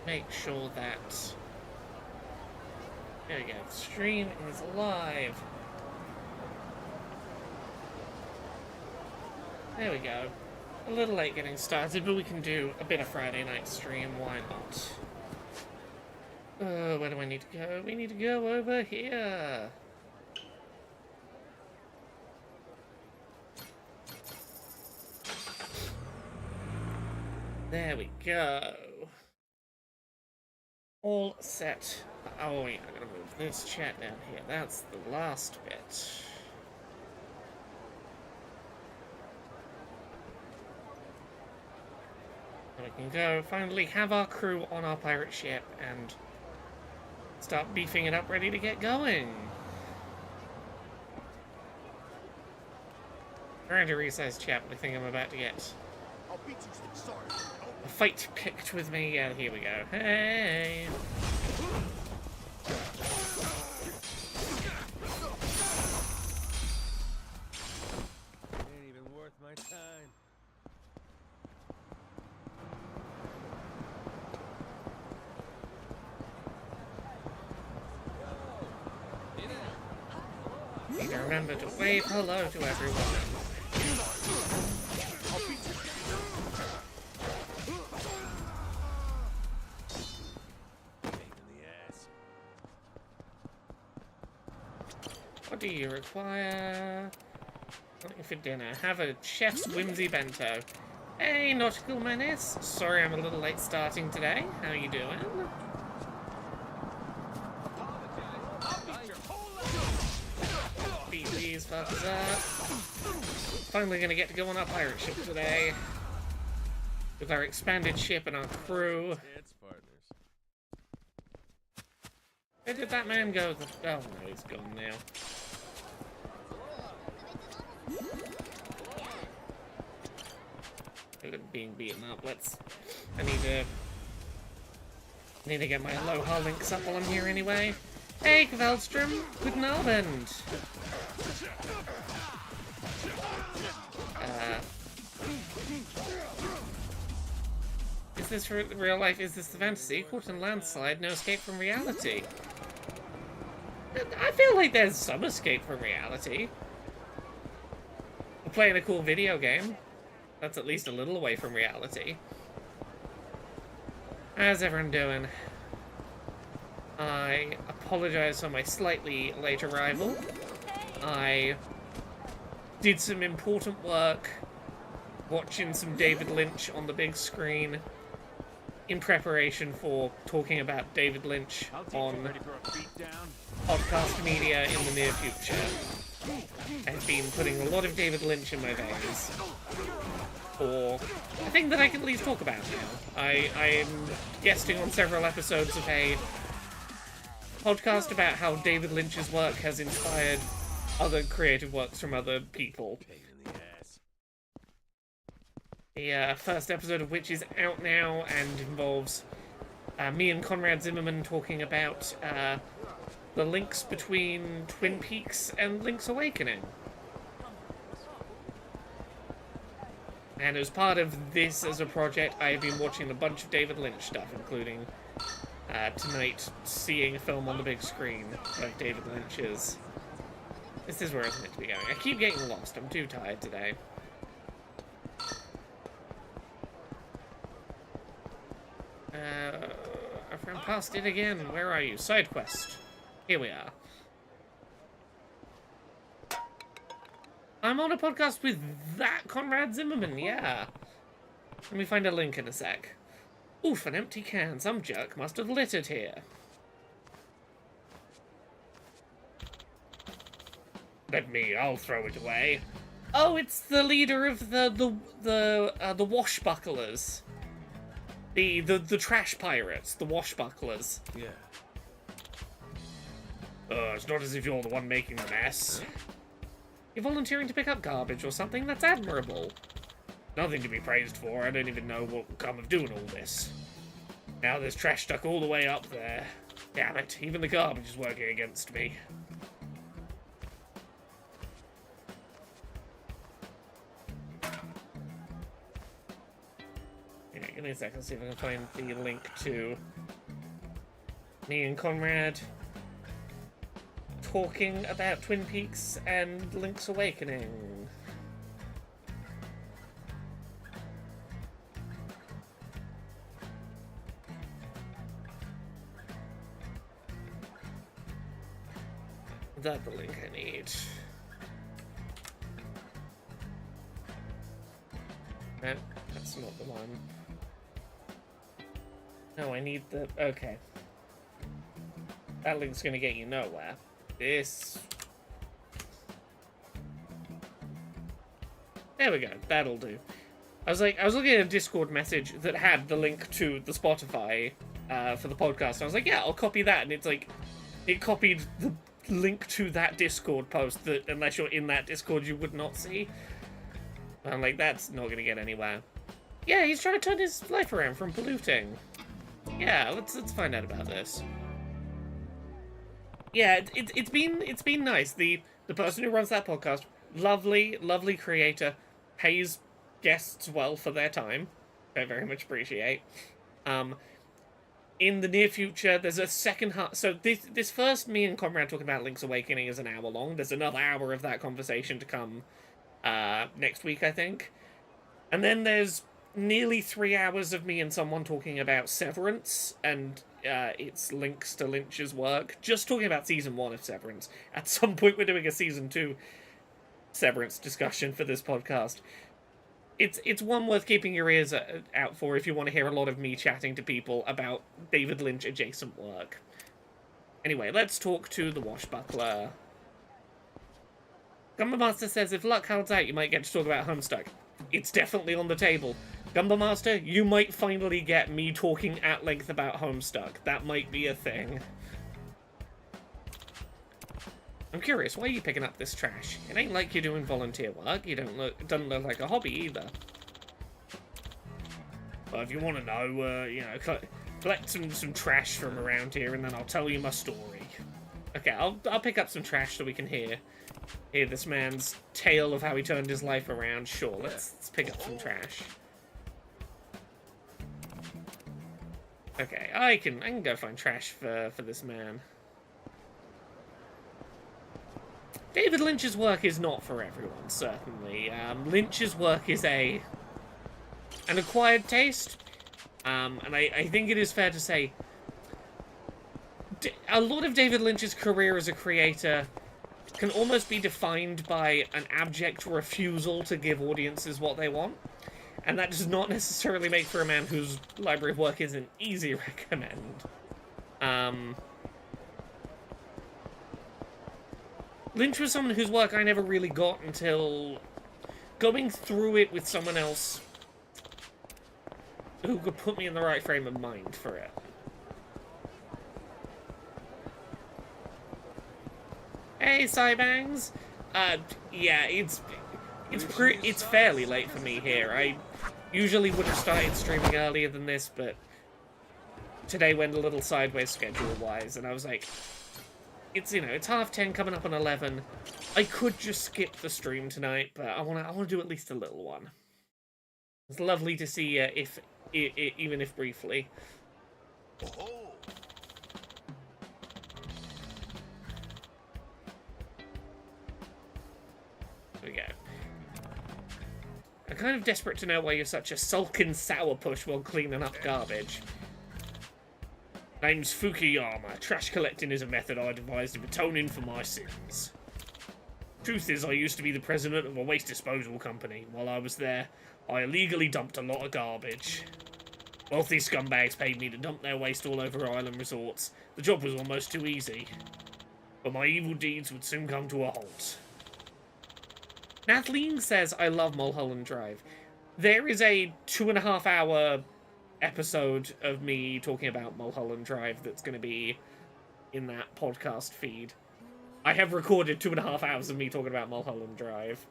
make sure that... There we go. Stream is live. There we go. A little late getting started, but we can do a bit of Friday night stream. Why not? Where do I need to go? We need to go over here. There we go. All set. Oh wait, I'm gonna move this chat down here. That's the last bit. And we can go finally have our crew on our pirate ship and start beefing it up, ready to get going. Trying to resize chat, but I think I'm about to get a fight picked with me. Yeah, here we go. Hey! Ain't even worth my time. Need to remember to wave hello to everyone. What do you require? Something for dinner. Have a chef's whimsy bento. Hey, Nautical Menace. Sorry I'm a little late starting today. How you doing? Beat these fuckers up. Finally gonna get to go on our pirate ship today. With our expanded ship and our crew. Where did that man go? Oh no, he's gone now. Being beaten up. I need to get my Aloha links up while I'm here anyway. Hey, Kveldstrom! Guten Abend! Is this real life? Is this the fantasy? Caught in landslide, no escape from reality. I feel like there's some escape from reality. We're playing a cool video game. That's at least a little away from reality. How's everyone doing? I apologize for my slightly late arrival. I did some important work watching some David Lynch on the big screen in preparation for talking about David Lynch on podcast media in the near future. I've been putting a lot of David Lynch in my veins. For a thing that I can at least talk about now. I'm guesting on several episodes of a podcast about how David Lynch's work has inspired other creative works from other people. The first episode of which is out now and involves me and Conrad Zimmerman talking about the links between Twin Peaks and Link's Awakening. And as part of this as a project, I've been watching a bunch of David Lynch stuff, including tonight seeing a film on the big screen of David Lynch's. This is where I was meant to be going. I keep getting lost. I'm too tired today. I've run past it again. Where are you? Side quest. Here we are. I'm on a podcast with that Conrad Zimmerman, yeah. Let me find a link in a sec. Oof, an empty can. Some jerk must have littered here. Let me, I'll throw it away. Oh, it's the leader of the washbucklers. The trash pirates, the washbucklers. Yeah. It's not as if you're the one making the mess. You're volunteering to pick up garbage or something? That's admirable. Nothing to be praised for. I don't even know what will come of doing all this. Now there's trash stuck all the way up there. Damn it, even the garbage is working against me. Yeah, give me a second, see if I can find the link to me and Conrad talking about Twin Peaks and Link's Awakening. Is that the link I need? No, that's not the one. No, I need the... Okay. That link's gonna get you nowhere. This... There we go, that'll do. I was looking at a Discord message that had the link to the Spotify for the podcast, and I was like, yeah, I'll copy that, and it's like, it copied the link to that Discord post that, unless you're in that Discord, you would not see. I'm like, that's not gonna get anywhere. Yeah, he's trying to turn his life around from polluting. Yeah, let's find out about this. Yeah, it's been nice. The person who runs that podcast, lovely creator, pays guests well for their time. I very much appreciate. In the near future, there's a second half. So this first me and Conrad talking about Link's Awakening is an hour long. There's another hour of that conversation to come next week, I think. And then there's nearly 3 hours of me and someone talking about Severance and its links to Lynch's work. Just talking about season 1 of Severance. At some point, we're doing a season 2 Severance discussion for this podcast. It's one worth keeping your ears out for if you want to hear a lot of me chatting to people about David Lynch adjacent work. Anyway, let's talk to the Washbuckler. Gumba Master says if luck holds out, you might get to talk about Homestuck. It's definitely on the table. Gumba Master, you might finally get me talking at length about Homestuck. That might be a thing. I'm curious, why are you picking up this trash? It ain't like you're doing volunteer work. It doesn't look like a hobby either. Well, if you want to know, you know, collect some trash from around here, and then I'll tell you my story. Okay, I'll pick up some trash so we can hear this man's tale of how he turned his life around. Sure, let's pick up some trash. Okay, I can go find trash for this man. David Lynch's work is not for everyone, certainly. Lynch's work is an acquired taste, and I think it is fair to say a lot of David Lynch's career as a creator can almost be defined by an abject refusal to give audiences what they want, and that does not necessarily make for a man whose library of work is an easy recommend. Lynch was someone whose work I never really got until going through it with someone else who could put me in the right frame of mind for it. Hey, Cybangs! Yeah, it's fairly late for me here. I usually would have started streaming earlier than this, but today went a little sideways schedule-wise, and I was like, it's 10:30 coming up on 11. I could just skip the stream tonight, but I want to do at least a little one. It's lovely to see you, even if briefly. There we go. I'm kind of desperate to know why you're such a sulkin sourpuss while cleaning up garbage. Name's Fukuyama. Trash collecting is a method I devised of atoning for my sins. Truth is, I used to be the president of a waste disposal company. While I was there, I illegally dumped a lot of garbage. Wealthy scumbags paid me to dump their waste all over island resorts. The job was almost too easy. But my evil deeds would soon come to a halt. Nathleen says, I love Mulholland Drive. There is a 2.5-hour episode of me talking about Mulholland Drive that's going to be in that podcast feed. I have recorded 2.5 hours of me talking about Mulholland Drive.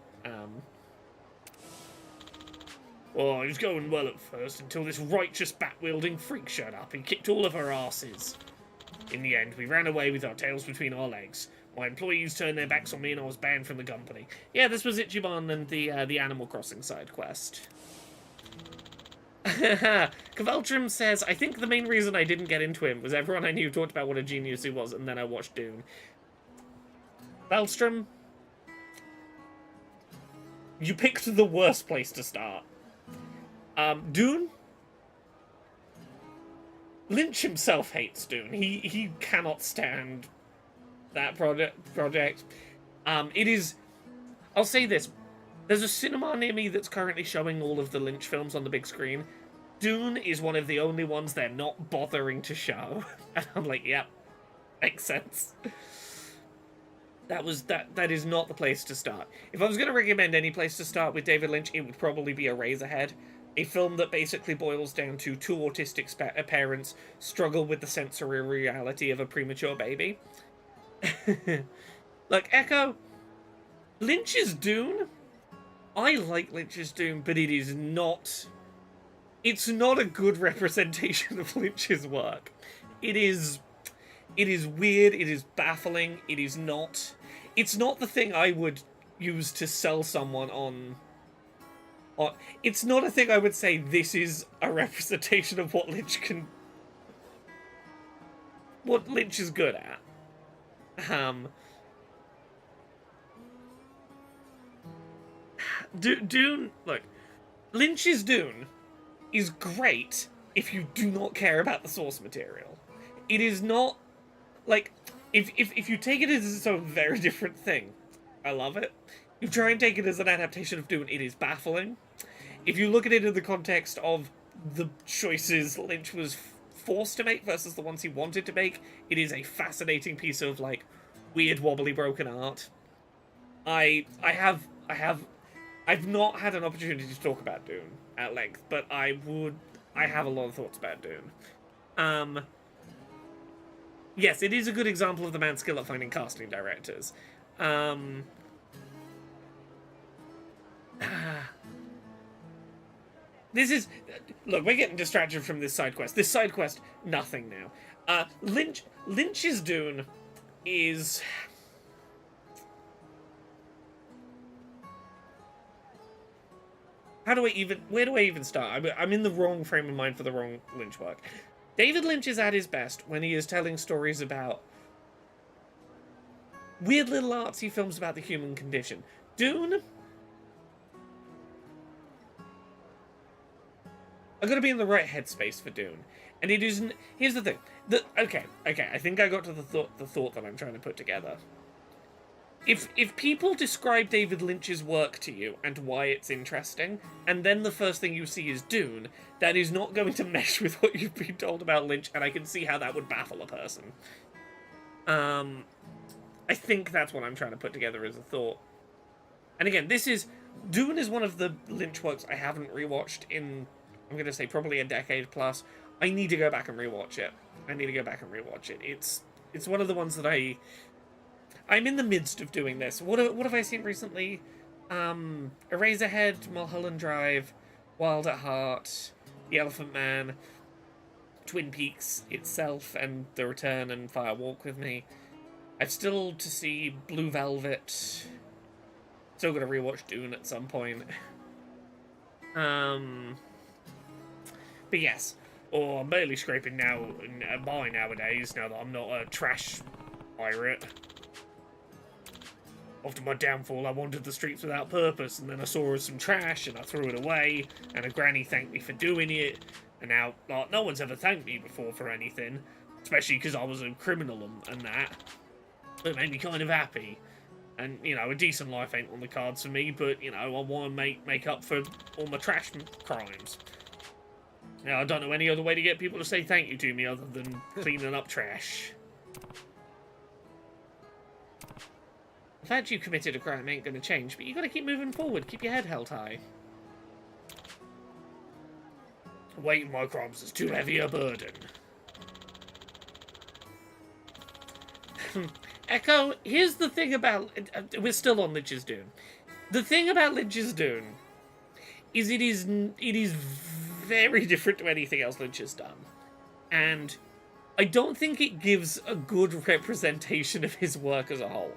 Well, it was going well at first until this righteous bat-wielding freak showed up and kicked all of our asses. In the end, we ran away with our tails between our legs. My employees turned their backs on me and I was banned from the company. Yeah, this was Ichiban and the Animal Crossing side quest. Kveldrum says, I think the main reason I didn't get into him was everyone I knew talked about what a genius he was, and then I watched Dune. Veldstrom, you picked the worst place to start. Dune? Lynch himself hates Dune. He cannot stand that project. It is... I'll say this. There's a cinema near me that's currently showing all of the Lynch films on the big screen. Dune is one of the only ones they're not bothering to show. And I'm like, yep, makes sense. That is not the place to start. If I was going to recommend any place to start with David Lynch, it would probably be Eraserhead. A film that basically boils down to two autistic parents struggle with the sensory reality of a premature baby. Like, Echo, Lynch's Dune... I like Lynch's Dune, but it is not... It's not a good representation of Lynch's work. It is weird, it is baffling, it is not... It's not the thing I would use to sell someone on... It's not a thing I would say, this is a representation of what Lynch can... What Lynch is good at. Dune, look, Lynch's Dune is great if you do not care about the source material. It is not, like, if you take it as its own very different thing, I love it. You try and take it as an adaptation of Dune, it is baffling. If you look at it in the context of the choices Lynch was forced to make versus the ones he wanted to make, it is a fascinating piece of, like, weird, wobbly, broken art. I've not had an opportunity to talk about Dune at length, but I have a lot of thoughts about Dune. Yes, it is a good example of the man's skill at finding casting directors. This is... Look, we're getting distracted from this side quest. This side quest, nothing now. Lynch's Dune is... where do I even start? I'm in the wrong frame of mind for the wrong Lynch work. David Lynch is at his best when he is telling stories about weird little artsy films about the human condition. Dune? I've got to be in the right headspace for Dune. And it isn't... Here's the thing. Okay, I think I got to the thought that I'm trying to put together. If people describe David Lynch's work to you and why it's interesting, and then the first thing you see is Dune, that is not going to mesh with what you've been told about Lynch, and I can see how that would baffle a person. I think that's what I'm trying to put together as a thought. And again, Dune is one of the Lynch works I haven't rewatched in, I'm going to say, probably a decade plus. I need to go back and rewatch it. It's one of the ones that I'm in the midst of doing this. What have I seen recently? Eraserhead, Mulholland Drive, Wild at Heart, The Elephant Man, Twin Peaks itself, and The Return, and Fire Walk with Me. I've still to see Blue Velvet. Still gonna rewatch Dune at some point. But yes. Oh, I'm barely scraping by nowadays, now that I'm not a trash pirate. After my downfall, I wandered the streets without purpose, and then I saw some trash, and I threw it away, and a granny thanked me for doing it, and now, like, no one's ever thanked me before for anything, especially because I was a criminal and that. It made me kind of happy. And, you know, a decent life ain't on the cards for me, but, you know, I want to make up for all my trash crimes. Now, I don't know any other way to get people to say thank you to me other than cleaning up trash. The fact you committed a crime ain't gonna change, but you gotta keep moving forward. Keep your head held high. Weight my crimes is too heavy a burden. Echo, here's the thing about... we're still on Lynch's Dune. The thing about Lynch's Dune is it is very different to anything else Lynch has done. And I don't think it gives a good representation of his work as a whole.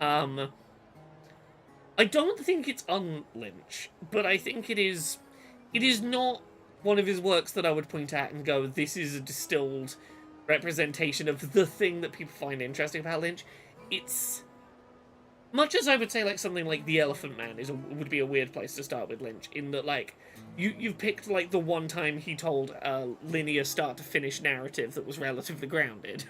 I don't think it's un-Lynch, but I think it is not one of his works that I would point at and go, this is a distilled representation of the thing that people find interesting about Lynch. It's much as I would say like something like The Elephant Man would be a weird place to start with Lynch, in that like you've picked like the one time he told a linear start to finish narrative that was relatively grounded.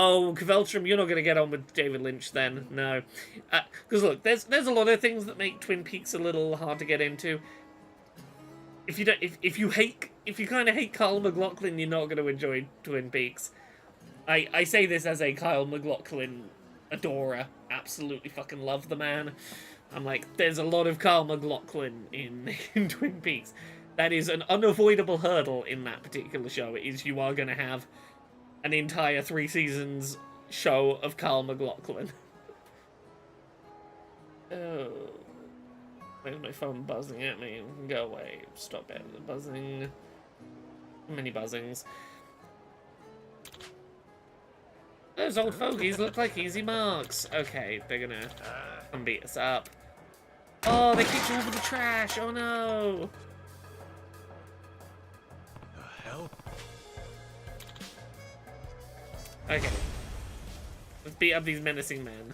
Oh, Kveldstrom, you're not going to get on with David Lynch then, no. Because look, there's a lot of things that make Twin Peaks a little hard to get into. If you don't, if you kind of hate Kyle MacLachlan, you're not going to enjoy Twin Peaks. I say this as a Kyle MacLachlan adorer. Absolutely fucking love the man. I'm like, there's a lot of Kyle MacLachlan in Twin Peaks. That is an unavoidable hurdle in that particular show. It is, you are going to have an entire 3 seasons show of Kyle MacLachlan. Oh. Where's my phone buzzing at me? Go away. Stop it. The buzzing. Many buzzings. Those old fogies look like easy marks. Okay, they're gonna come beat us up. Oh, they kicked over the trash. Oh no. The hell? Okay. Let's beat up these menacing men.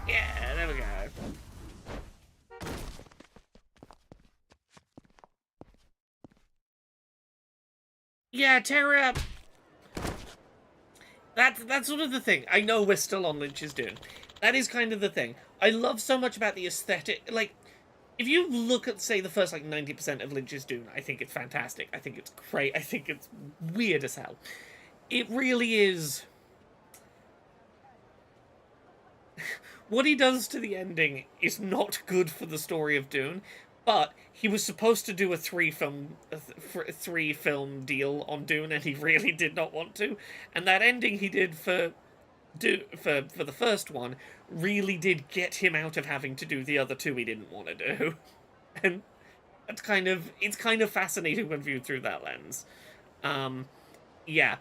Yeah, there we go. Yeah, tear her up. That's sort of the thing. I know we're still on Lynch's Dune. That is kind of the thing. I love so much about the aesthetic. Like, if you look at, say, the first, like, 90% of Lynch's Dune, I think it's fantastic. I think it's great. I think it's weird as hell. It really is... What he does to the ending is not good for the story of Dune, but he was supposed to do a three film deal on Dune, and he really did not want to. And that ending he did for the first one really did get him out of having to do the other two he didn't want to do. And it's kind of fascinating when viewed through that lens. Yeah,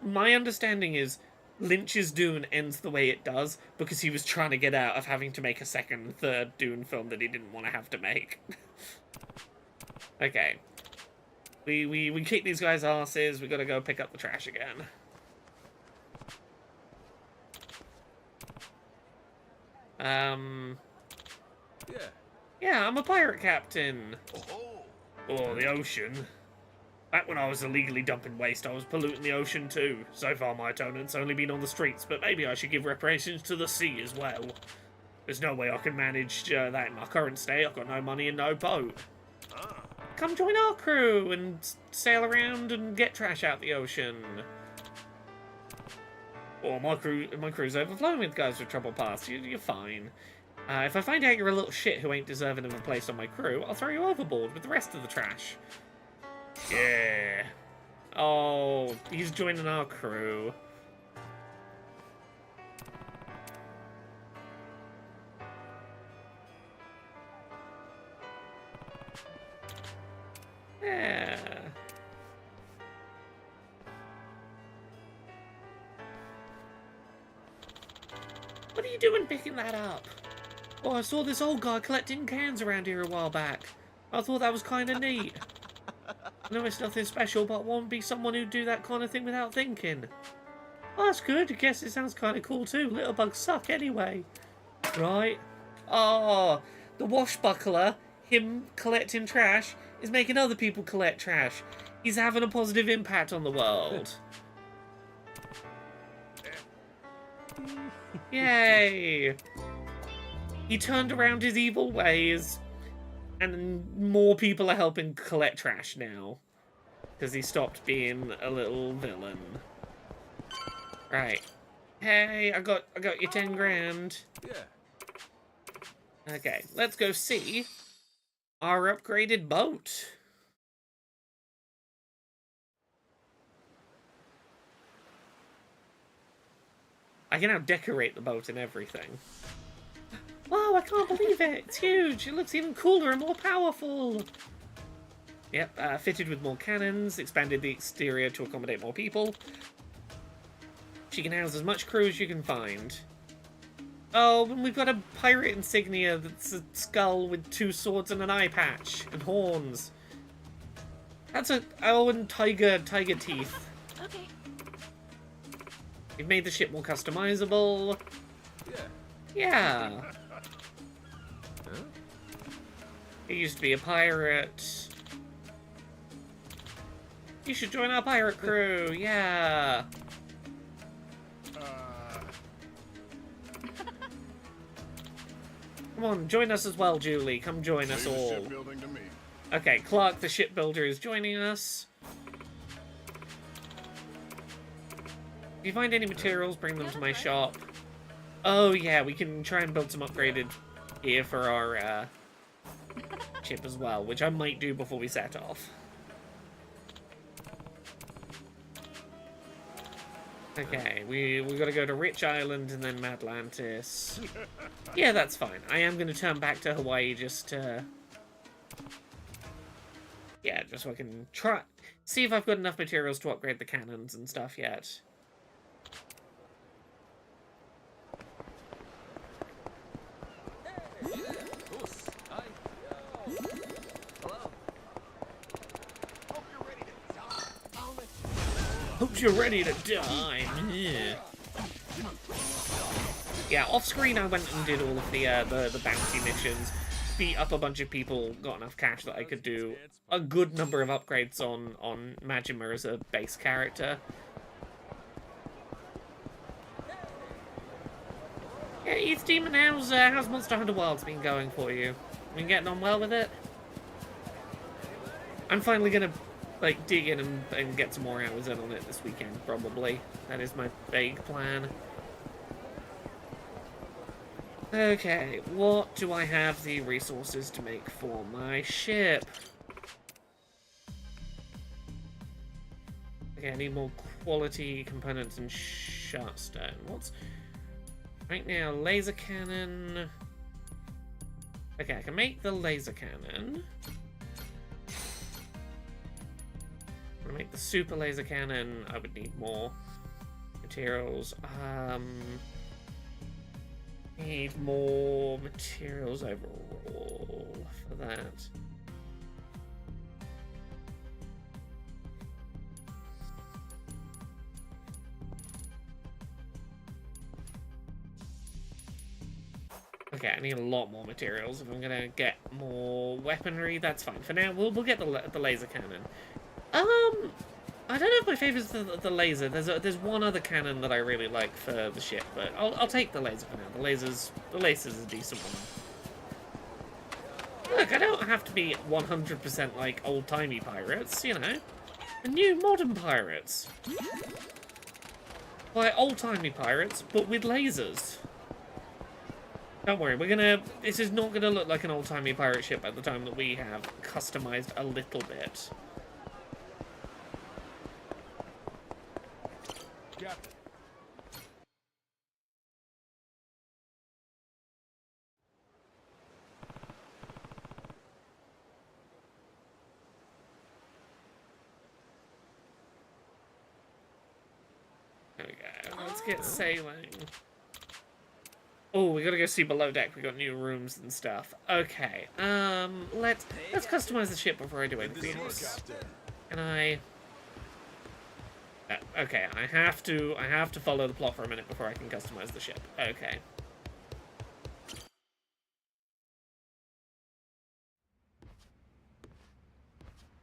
my understanding is Lynch's Dune ends the way it does because he was trying to get out of having to make a second and third Dune film that he didn't want to have to make. Okay. We kick these guys' asses, we gotta go pick up the trash again. Yeah, I'm a pirate captain. Oh, the ocean. Back when I was illegally dumping waste, I was polluting the ocean too. So far, my atonement's only been on the streets, but maybe I should give reparations to the sea as well. There's no way I can manage that in my current state. I've got no money and no boat. Come join our crew and sail around and get trash out the ocean. Oh, my crew's overflowing with guys with trouble past. You're fine. If I find out you're a little shit who ain't deserving of a place on my crew, I'll throw you overboard with the rest of the trash. Yeah. Oh, he's joining our crew. Yeah. What are you doing picking that up? Oh, I saw this old guy collecting cans around here a while back. I thought that was kind of neat. I know it's nothing special, but I won't be someone who'd do that kind of thing without thinking. Oh, that's good. I guess it sounds kind of cool too. Little bugs suck anyway. Right? Oh, the washbuckler, him collecting trash, is making other people collect trash. He's having a positive impact on the world. Yay! He turned around his evil ways, and more people are helping collect trash now. Because he stopped being a little villain. Right. Hey, I got you 10 grand. Yeah. Okay, let's go see our upgraded boat. I can now decorate the boat and everything. Wow, I can't believe it! It's huge! It looks even cooler and more powerful! Yep, fitted with more cannons, expanded the exterior to accommodate more people. She can house as much crew as you can find. Oh, and we've got a pirate insignia that's a skull with 2 swords and an eye patch and horns. That's a... Oh, and tiger teeth. Okay. We've made the ship more customizable. Yeah. Huh? He used to be a pirate. You should join our pirate crew, yeah. Come on, join us as well, Julie. Come join us all. Shipbuilding to me. Okay, Clark the shipbuilder is joining us. If you find any materials, bring them to my shop. Oh yeah, we can try and build some upgraded gear for our ship as well, which I might do before we set off. Okay, we gotta go to Rich Island and then Madlantis. Yeah, that's fine. I am gonna turn back to Hawaii just yeah, just so I can try see if I've got enough materials to upgrade the cannons and stuff yet. Hope you're ready to die. Yeah. Yeah, off screen I went and did all of the bounty missions, beat up a bunch of people, got enough cash that I could do a good number of upgrades on Majima as a base character. Yeah, East Demon, how's Monster Hunter Wilds been going for you? Been getting on well with it? I'm finally gonna like dig in and get some more hours in on it this weekend, probably. That is my vague plan. Okay, what do I have the resources to make for my ship? Okay, I need more quality components and shardstone. What's... Right now, laser cannon... Okay, I can make the laser cannon. To make the super laser cannon, I would need more materials. Need more materials overall for that. Okay, I need a lot more materials if I'm gonna get more weaponry. That's fine. For now, we'll get the laser cannon. I don't know if my favorite's the laser. There's one other cannon that I really like for the ship, but I'll take the laser for now. The laser's a decent one. Look, I don't have to be 100% like old-timey pirates, you know. The new modern pirates. Like old-timey pirates, but with lasers. Don't worry, this is not gonna look like an old-timey pirate ship at the time that we have customized a little bit. There we go. Let's get sailing. Oh, we gotta go see below deck. We got new rooms and stuff. Okay. Let's customize the ship before I do anything else. Can I? Okay, I have to follow the plot for a minute before I can customize the ship. Okay.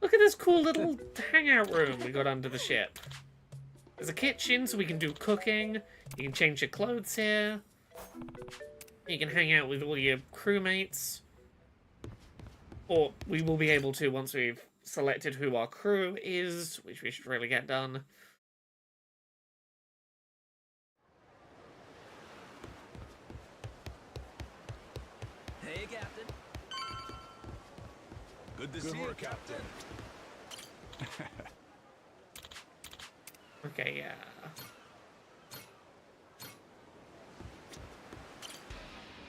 Look at this cool little hangout room we got under the ship. There's a kitchen so we can do cooking. You can change your clothes here. You can hang out with all your crewmates. Or we will be able to once we've selected who our crew is, which we should really get done. Hey, Captain. Good to see you, Captain. Okay, yeah.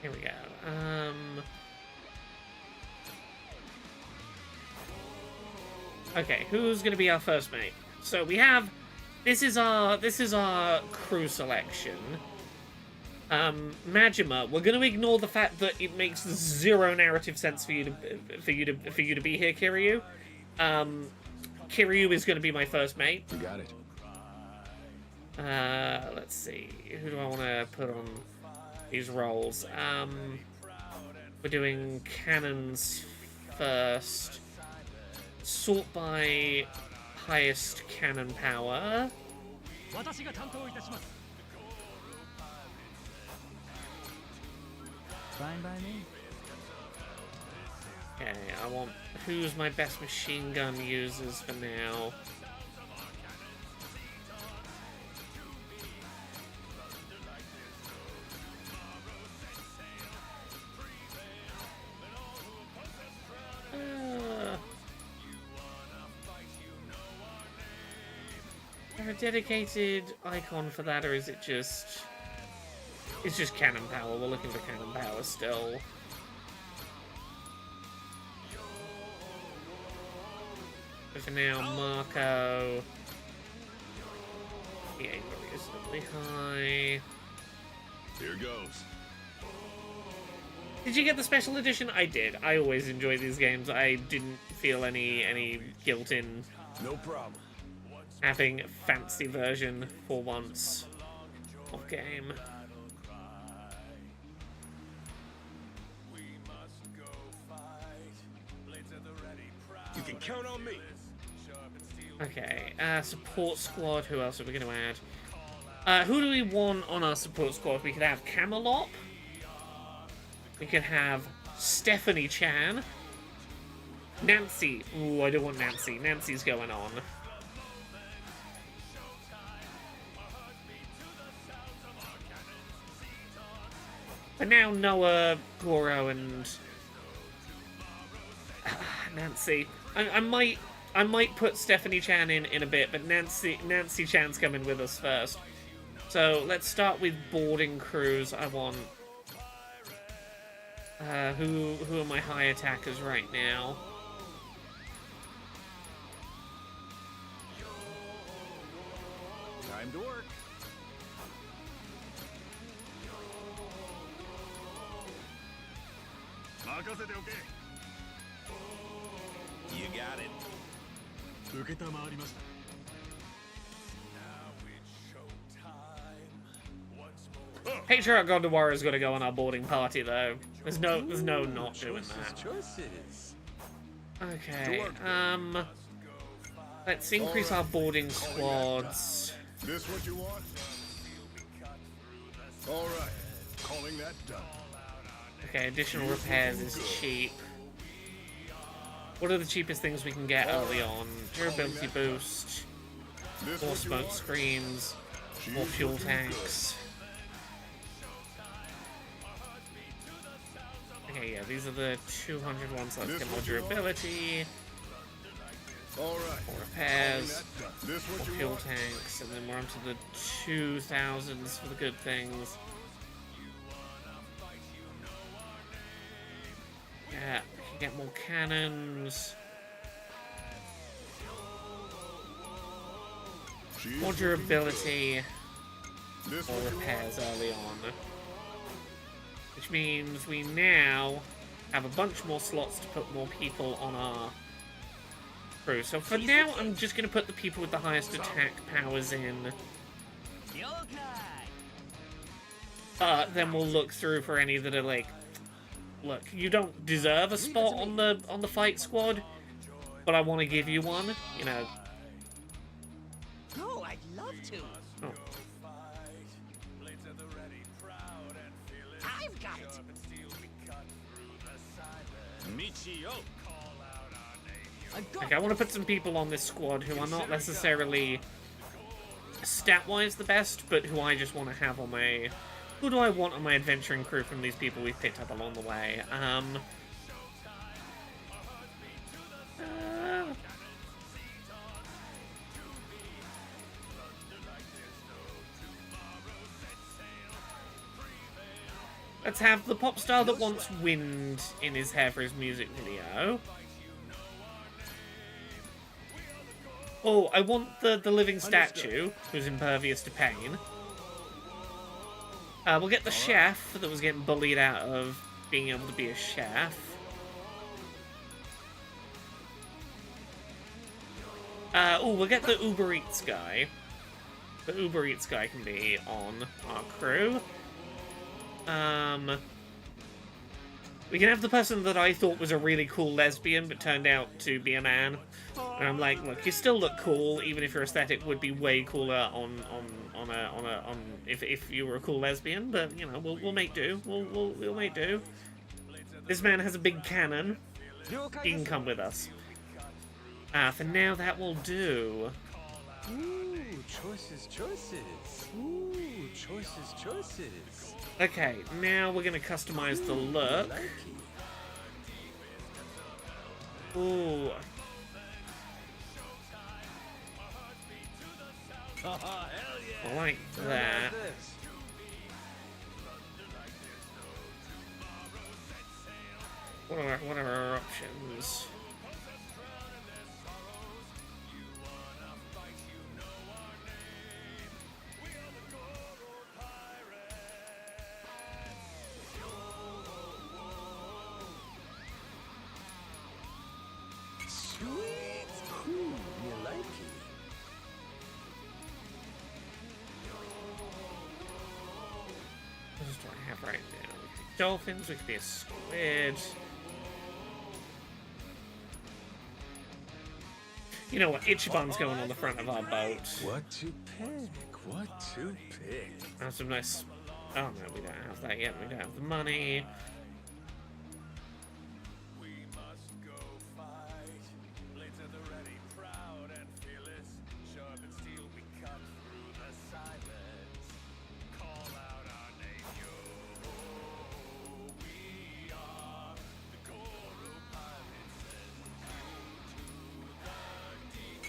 Here we go. Okay, who's gonna be our first mate? So we have. This is our crew selection. Majima. We're gonna ignore the fact that it makes zero narrative sense for you to be here, Kiryu. Kiryu is gonna be my first mate. You got it. Let's see. Who do I want to put on these roles? We're doing cannons first. Sort by highest cannon power. Fine by me. Okay, I want... Who's my best machine gun users for now? Is there a dedicated icon for that, or is it just... It's just cannon power. We're looking for cannon power still. But for now, Marco... He ain't reasonably high. Here goes. Did you get the special edition? I did. I always enjoy these games. I didn't feel any guilt in No problem. having a fancy version for once of game. You can count on me. Okay, support squad. Who else are we going to add? Who do we want on our support squad? We could have Camelot. We could have Stephanie Chan. Nancy. Ooh, I don't want Nancy. Nancy's going on. But now Noah, Goro, and Nancy. I might put Stephanie Chan in a bit, but Nancy Chan's coming with us first. So let's start with boarding crews. I want who are my high attackers right now? Time to work. You got it. Patriarch Gondawara's got to go on our boarding party though. There's no not doing that. Choices. Okay, let's increase our boarding squads. This what you want? All right. Calling that done. Okay, additional repairs is cheap. What are the cheapest things we can get early on? Durability boost, This more what you smoke want? screens, more fuel tanks. Okay, yeah, these are the 200 ones. Let's get more durability, All right. more repairs, Calling that done. This what more you fuel want? tanks, and then we're onto the 2000s for the good things. Yeah, we can get more cannons, She's more looking durability, good. This more what you want? repairs early on. Which means we now have a bunch more slots to put more people on our crew. So for now, I'm just going to put the people with the highest attack powers in. Then we'll look through for any that are like, look, you don't deserve a spot on the fight squad, but I want to give you one. You know. Oh, I'd love to. Oh. I've got it. Okay, I want to put some people on this squad who are not necessarily stat-wise the best, but who I just want to have on my... Who do I want on my adventuring crew from these people we've picked up along the way? Let's have the pop star that wants wind in his hair for his music video. Oh, I want the living statue, who's impervious to pain. We'll get the chef that was getting bullied out of being able to be a chef. Oh, we'll get the Uber Eats guy. The Uber Eats guy can be on our crew. We can have the person that I thought was a really cool lesbian, but turned out to be a man. And I'm like, look, you still look cool, even if your aesthetic would be way cooler if you were a cool lesbian. But you know, we'll make do. We'll make do. This man has a big cannon. He can come with us. For now, that will do. Ooh, choices. Ooh, choices. Okay, now we're gonna customize the look. Ooh. I like that. What are our options? What do I have right now? We could be dolphins, we could be a squid. You know what? Ichiban's going on the front of our boat. What to pick? Have some nice... Oh no, we don't have that yet. We don't have the money.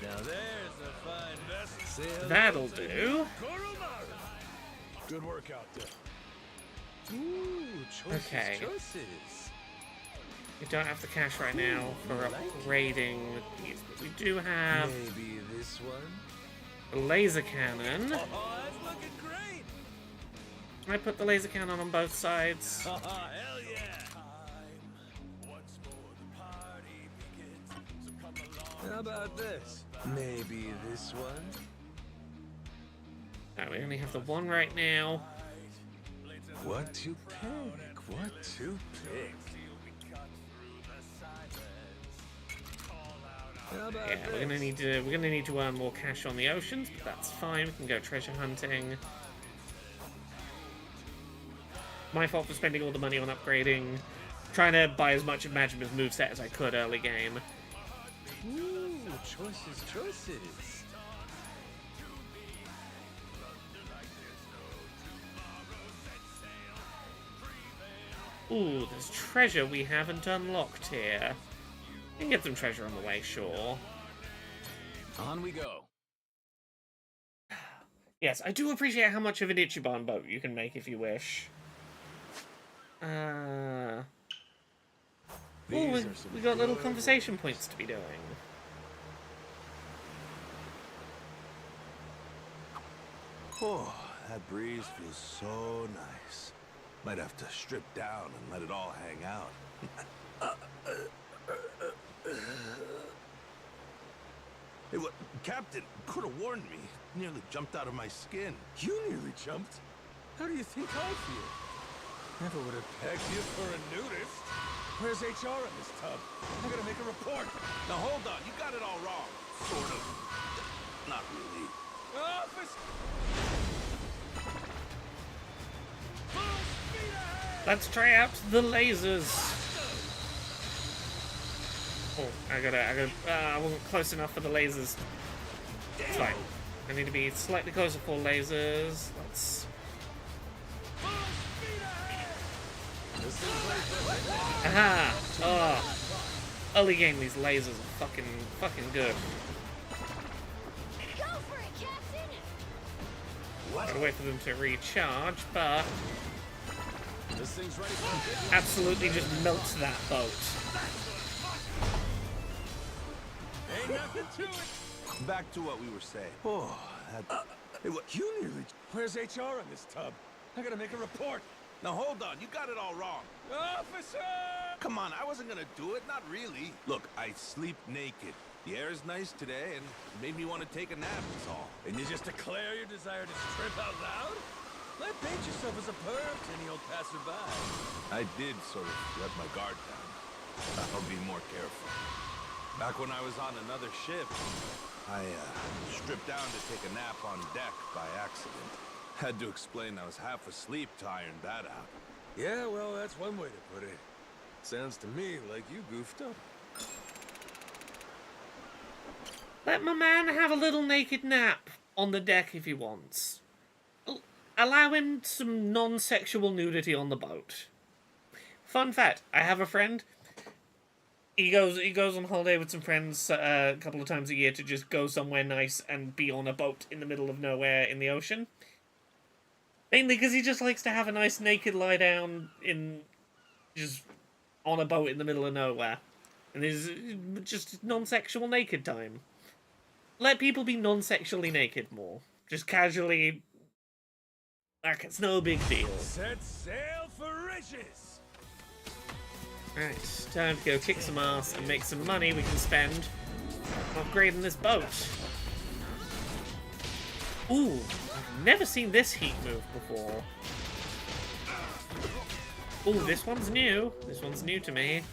Now there's a fine vessel. That'll do. Good work out there. Ooh, Okay. choices. We don't have the cash right now for upgrading these, but we do have Maybe this one. the laser cannon. Oh, that's looking great. Can I put the laser cannon on both sides? Hell yeah. How about this? Maybe this one? No, we only have the one right now. What to pick? How about Yeah, we're gonna need to earn more cash on the oceans, but that's fine. We can go treasure hunting. My fault for spending all the money on upgrading, trying to buy as much of Majima's moveset as I could early game. Ooh, choices. Ooh, there's treasure we haven't unlocked here. We can get some treasure on the way, sure. On we go. Yes, I do appreciate how much of an Ichiban boat you can make if you wish. Ooh, we got little conversation points to be doing. Oh, that breeze feels so nice. Might have to strip down and let it all hang out. Hey, what? Captain, could have warned me. Nearly jumped out of my skin. You nearly jumped. How do you think I feel? Never would have pegged you for a nudist. Where's HR in this tub? I gotta make a report. Now hold on, you got it all wrong. Sort of. Not really. Office! Let's try out the lasers. Oh, I wasn't close enough for the lasers. It's fine. I need to be slightly closer for lasers. Let's... Aha! Oh. Early game, these lasers are fucking good. Go for it, Captain! Gotta wait for them to recharge, but... This thing's ready for a big absolutely just melts that boat. Ain't nothing to it. Back to what we were saying. Oh, that... Hey, what? You nearly... Where's HR on this tub? I gotta make a report. Now, hold on. You got it all wrong. Officer! Come on, I wasn't gonna do it. Not really. Look, I sleep naked. The air is nice today, and it made me want to take a nap, that's all. And you just declare your desire to strip out loud? Let paint yourself as a perv to any old passerby. I did sort of let my guard down. I'll be more careful. Back when I was on another ship, I stripped down to take a nap on deck by accident. Had to explain I was half asleep to iron that out. Yeah, well, that's one way to put it. Sounds to me like you goofed up. Let my man have a little naked nap on the deck if he wants. Allow him some non-sexual nudity on the boat. Fun fact, I have a friend. He goes on holiday with some friends a couple of times a year to just go somewhere nice and be on a boat in the middle of nowhere in the ocean. Mainly because he just likes to have a nice naked lie down in just on a boat in the middle of nowhere. And there's just non-sexual naked time. Let people be non-sexually naked more. Just casually. Like, it's no big deal. Set sail for riches! Right, time to go kick some ass and make some money we can spend upgrading this boat. Ooh, I've never seen this heat move before. Ooh, this one's new. This one's new to me.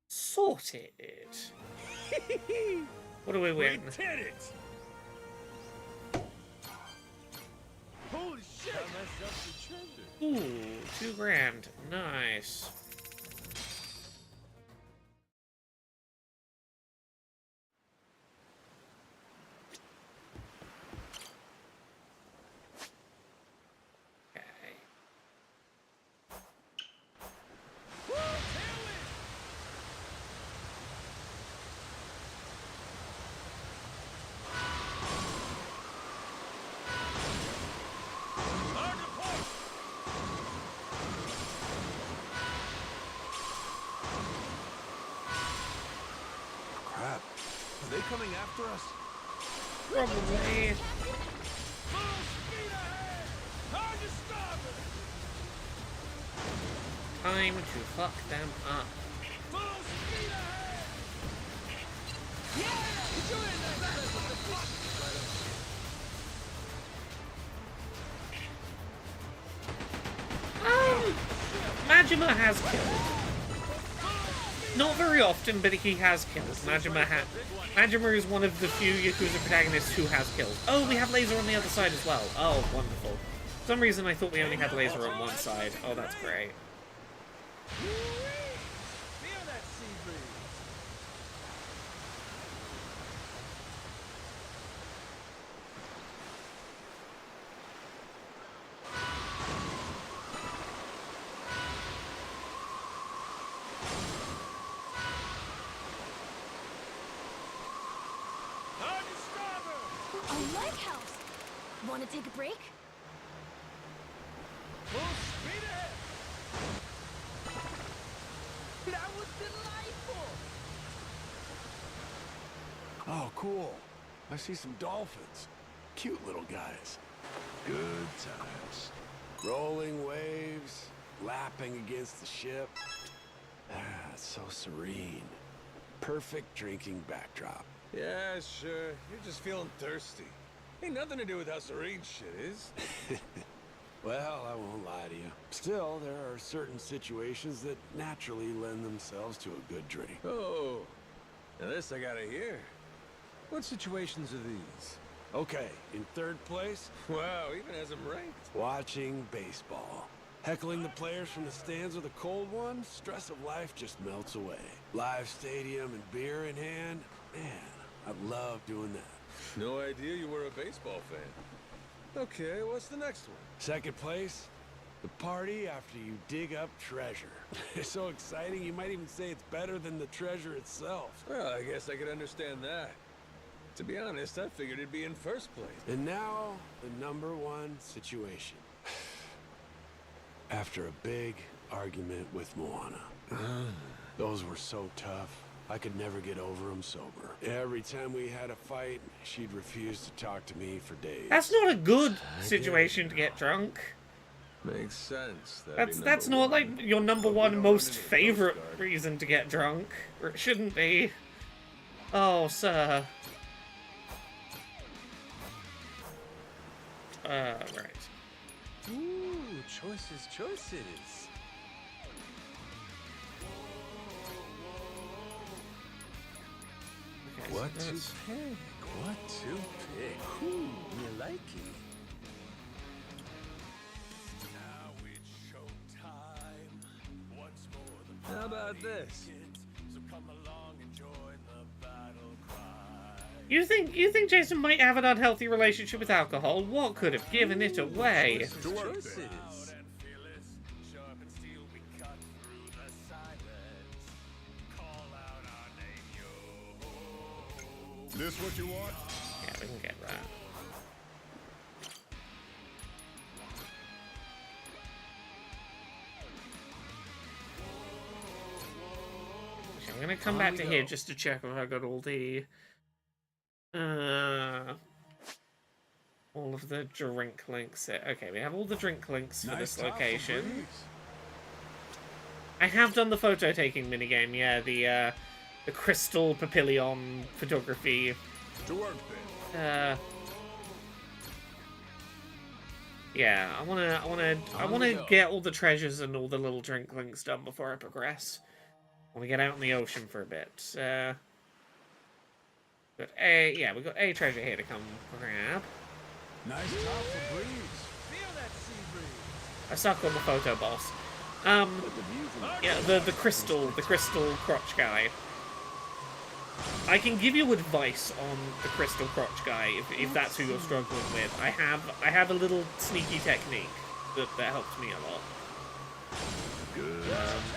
Sorted. What are we waiting? We did it! Holy shit! Ooh, $2,000. Nice. Okay. Crap. Are they coming after us? Probably. Time to fuck them up. Majima has killed. Not very often, but he has killed. Majima is one of the few Yakuza protagonists who has killed. Oh, we have laser on the other side as well. Oh, wonderful. For some reason, I thought we only had laser on one side. Oh, that's great. Feel that sea breeze. A lighthouse! Want to take a break? Full speed ahead! That was delightful! Oh, cool. I see some dolphins. Cute little guys. Good times. Rolling waves, lapping against the ship. Ah, it's so serene. Perfect drinking backdrop. Yeah, sure. You're just feeling thirsty. Ain't nothing to do with how serene shit is. Well, I won't lie to you. Still, there are certain situations that naturally lend themselves to a good drink. Oh, now this I gotta hear. What situations are these? Okay, in third place, Wow, even has them ranked. watching baseball. Heckling the players from the stands with a cold one, stress of life just melts away. Live stadium and beer in hand, man, I love doing that. No idea you were a baseball fan. Okay, what's the next one? Second place, the party after you dig up treasure. It's so exciting, you might even say it's better than the treasure itself. Well, I guess I could understand that. To be honest, I figured it'd be in first place. And now, the #1 situation. After a big argument with Moana. Those were so tough. I could never get over them sober. Every time we had a fight, she'd refuse to talk to me for days. That's not a good situation to get drunk. Makes sense. That'd be That's number not like one. your number But we one don't most run into favorite Coast Guard. reason to get drunk, or it shouldn't be. Oh, sir. Right. Ooh, choices. Okay, What so to that's- pick? What to pick? Ooh, you like it. Now it's showtime. Once more the How about this? So come along and join the battle cry. You think Jason might have an unhealthy relationship with alcohol? What could have given it away? Choices. This what you want? Yeah, we can get that. Okay, I'm gonna come back to here just to check if I got all of the drink links. Okay, we have all the drink links for this location. I have done the photo taking minigame, yeah, the crystal papillon photography. To work then. Yeah, I wanna get all the treasures and all the little drink links done before I progress. I wanna get out in the ocean for a bit. But yeah, we've got a treasure here to come grab. Nice powerful breeze. Feel that sea breeze. I suck on the photo boss. Yeah, the crystal crotch guy. I can give you advice on the crystal crotch guy if that's who you're struggling with. I have a little sneaky technique that helps me a lot.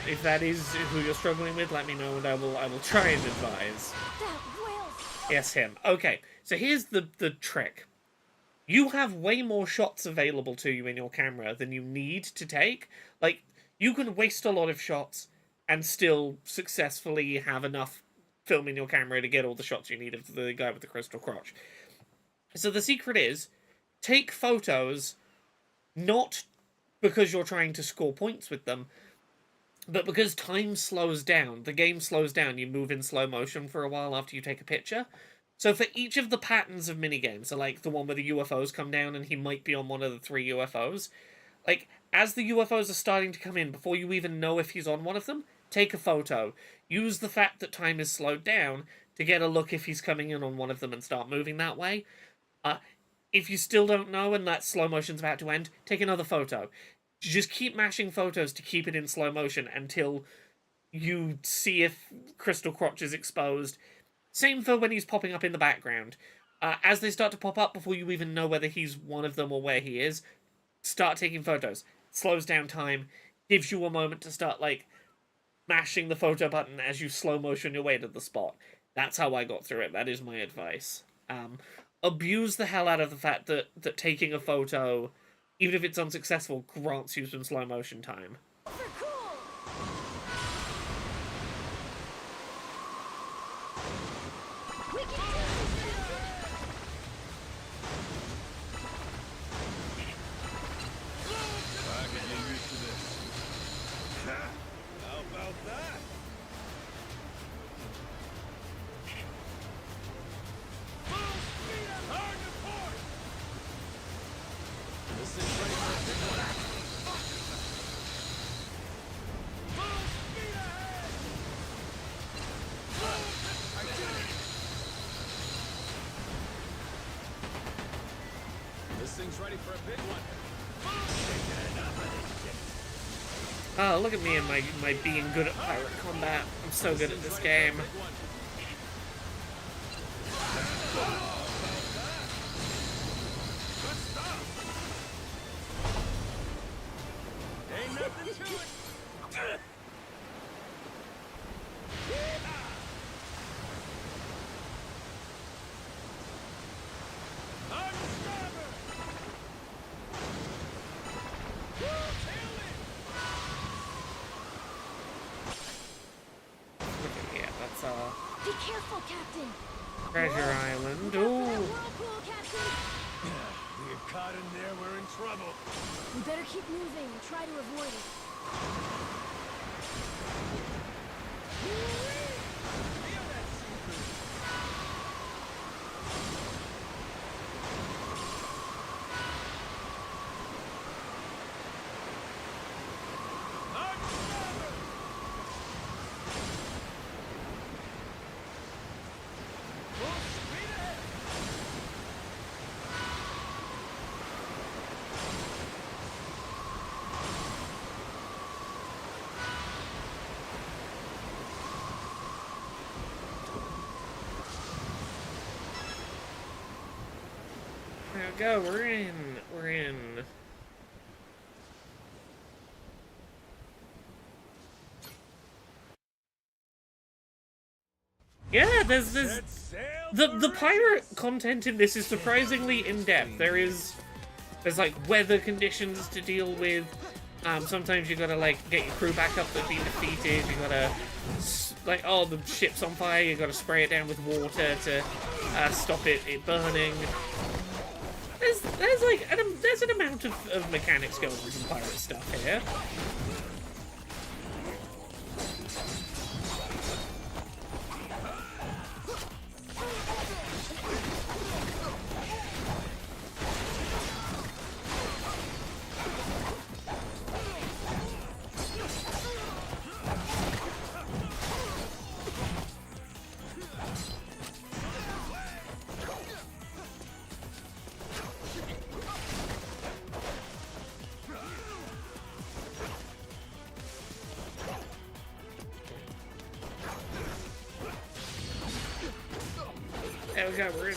If that is who you're struggling with, let me know and I will try and advise. That whale. Yes, him. Okay, so here's the trick. You have way more shots available to you in your camera than you need to take. Like, you can waste a lot of shots and still successfully have enough film in your camera to get all the shots you need of the guy with the crystal crotch. So the secret is, take photos not because you're trying to score points with them, but because time slows down. The game slows down. You move in slow motion for a while after you take a picture. So for each of the patterns of minigames, so like the one where the UFOs come down and he might be on one of the 3 UFOs, like, as the UFOs are starting to come in, before you even know if he's on one of them, take a photo. Use the fact that time is slowed down to get a look if he's coming in on one of them and start moving that way. If you still don't know and that slow motion's about to end, take another photo. Just keep mashing photos to keep it in slow motion until you see if Crystal Crotch is exposed. Same for when he's popping up in the background. As they start to pop up, before you even know whether he's one of them or where he is, start taking photos. Slows down time, gives you a moment to start, like, mashing the photo button as you slow motion your way to the spot. That's how I got through it. That is my advice. Abuse the hell out of the fact that taking a photo, even if it's unsuccessful, grants you some slow motion time. For cool. We can do this. I can get used to this. How about that? This thing's ready for a big one. Oh, look at me and my being good at pirate combat. I'm so good at this game. Ain't nothing to it. Okay, yeah, that's Be careful, Captain. Treasure Island. That Ooh. whirlpool, Captain. We get caught in there, we're in trouble. We better keep moving and try to avoid it. There we go, we're in. We're in. Yeah, there's Set sail the for pirate content in this is surprisingly in depth. There's like weather conditions to deal with. Sometimes you gotta like get your crew back up that've been defeated. You gotta like, oh, the ship's on fire. You gotta spray it down with water to stop it burning. There's like there's an amount of mechanics going on with some pirate stuff here. There we go, we're in.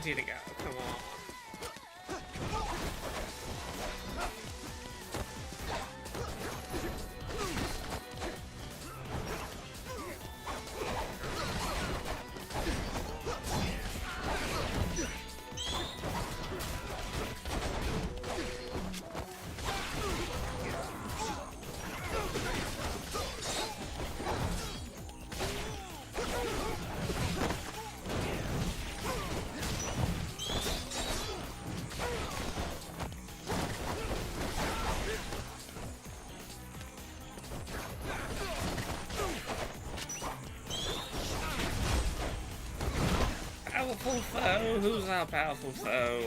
To go. Come on. Powerful foe? Who's our powerful foe?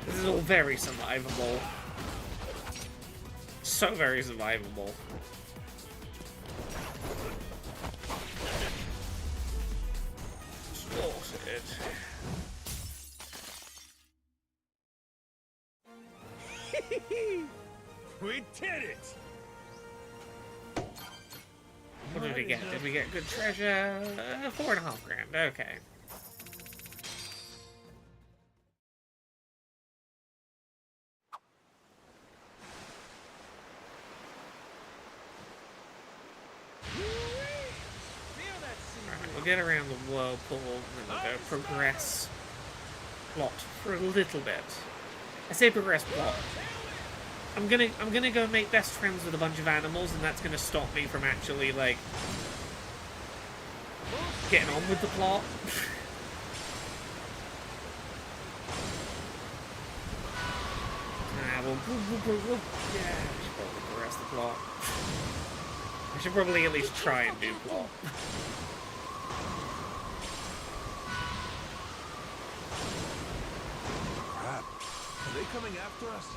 This is all very survivable. So very survivable. Sorted. We did it! What did we get? Did we get good treasure? 4.5 grand. Okay. Alright, we'll get around the whirlpool and then we'll go progress plot for a little bit. I say progress plot. I'm gonna go make best friends with a bunch of animals, and that's gonna stop me from actually, like, getting on with the plot. Yeah, we should probably progress the plot. I should probably at least try and do plot. Crap. Are they coming after us?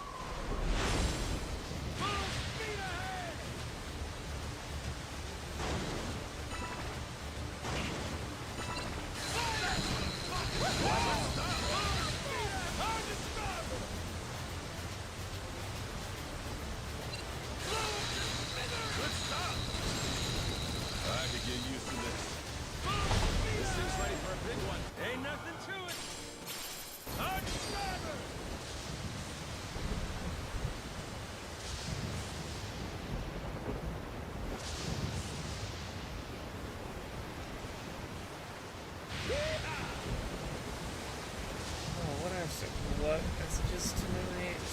What messages tonight?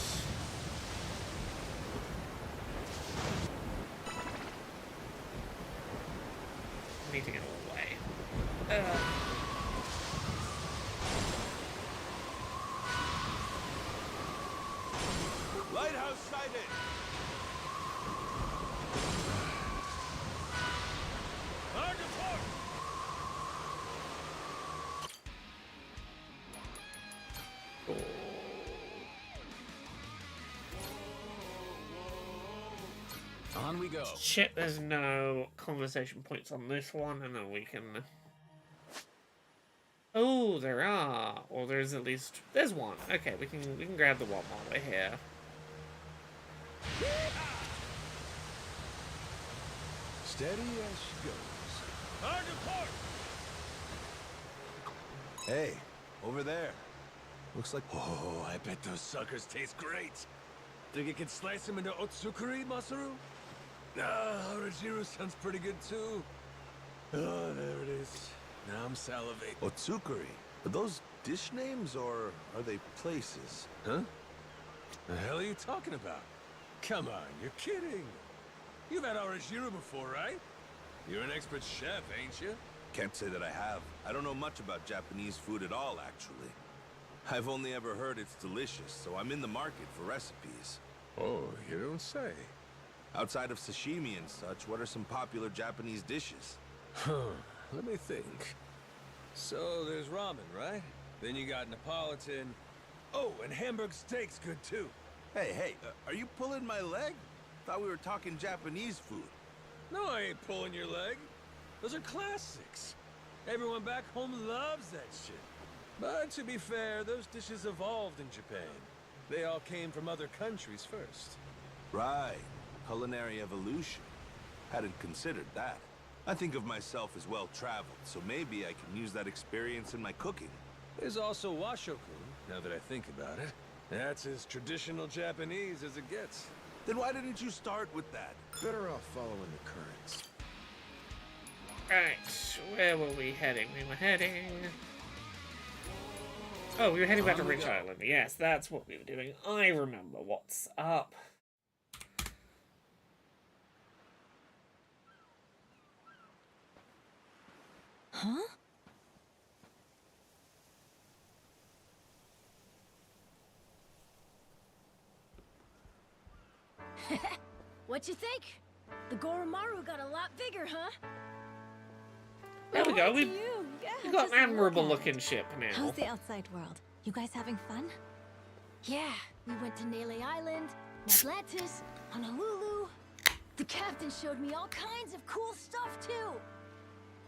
I need to get away. Lighthouse sighted! Hard to port! On we go. Shit, there's no conversation points on this one, and then we can... Oh, there are. Or there's at least... There's one. Okay, we can grab the one while we're here. Steady as she goes. Hard to port! Hey, over there. Looks like... Oh, I bet those suckers taste great. Think you can slice them into otsukuri, Masaru? Harajiru sounds pretty good too. Oh, there it is. Now I'm salivating. Otsukuri. Are those dish names or are they places? Huh? The hell are you talking about? Come on, you're kidding. You've had Harajiru before, right? You're an expert chef, ain't you? Can't say that I have. I don't know much about Japanese food at all, actually. I've only ever heard it's delicious, so I'm in the market for recipes. Oh, you don't say. Outside of sashimi and such, what are some popular Japanese dishes? Huh, let me think. So there's ramen, right? Then you got Neapolitan. Oh, and Hamburg steak's good too. Hey, are you pulling my leg? Thought we were talking Japanese food. No, I ain't pulling your leg. Those are classics. Everyone back home loves that shit. But to be fair, those dishes evolved in Japan. They all came from other countries first. Right. Culinary evolution. Hadn't considered that. I think of myself as well-traveled, so maybe I can use that experience in my cooking. There's also washoku, now that I think about it. That's as traditional Japanese as it gets. Then why didn't you start with that? Better off following the currents. Right, where were we heading? We were heading... Oh, we were heading back to Rich Island. Yes, that's what we were doing. I remember what's up. Huh? What you think? The Goromaru got a lot bigger, huh? There we go. We've We've got an admirable looking ship now. How's the outside world? You guys having fun? Yeah, we went to Nele Island, Atlantis, Honolulu. The captain showed me all kinds of cool stuff, too.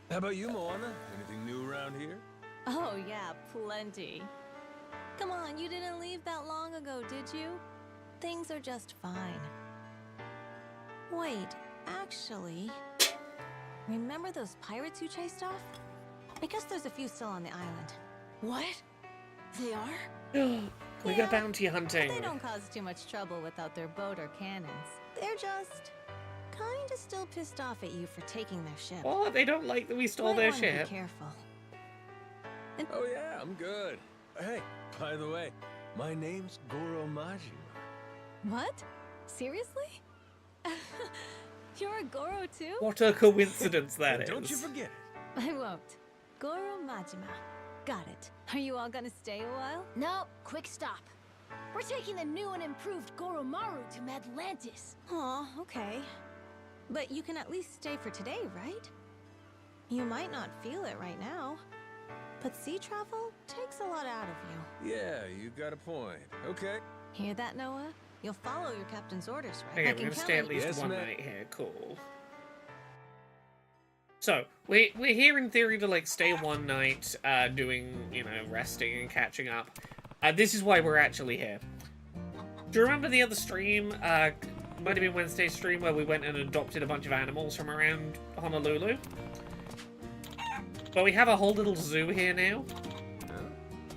How about you, Moana? Anything new around here? Oh, yeah, plenty. Come on, you didn't leave that long ago, did you? Things are just fine. Wait, actually... Remember those pirates you chased off? I guess there's a few still on the island. What? They are? We go bounty hunting. They don't cause too much trouble without their boat or cannons. They're just... kinda still pissed off at you for taking their ship. Oh, they don't like that we stole their Might wanna ship. Be careful. Oh yeah, I'm good. Hey, by the way, my name's Goro Majima. What? Seriously? You're a Goro too? What a coincidence that And is. don't you forget it. I won't. Goro Majima. Got it. Are you all gonna stay a while? No, quick stop. We're taking the new and improved Goromaru to Atlantis. Aw, okay. But you can at least stay for today, right? You might not feel it right now, but sea travel takes a lot out of you. Yeah, you got a point. Okay. Hear that, Noah? You'll follow your captain's orders, right? Okay, I we're can gonna count stay on at you. least Yes, one ma'am. night here. Cool. So we're here in theory to like stay one night, doing resting and catching up. This is why we're actually here. Do you remember the other stream? Might have been Wednesday's stream where we went and adopted a bunch of animals from around Honolulu. Well, we have a whole little zoo here now.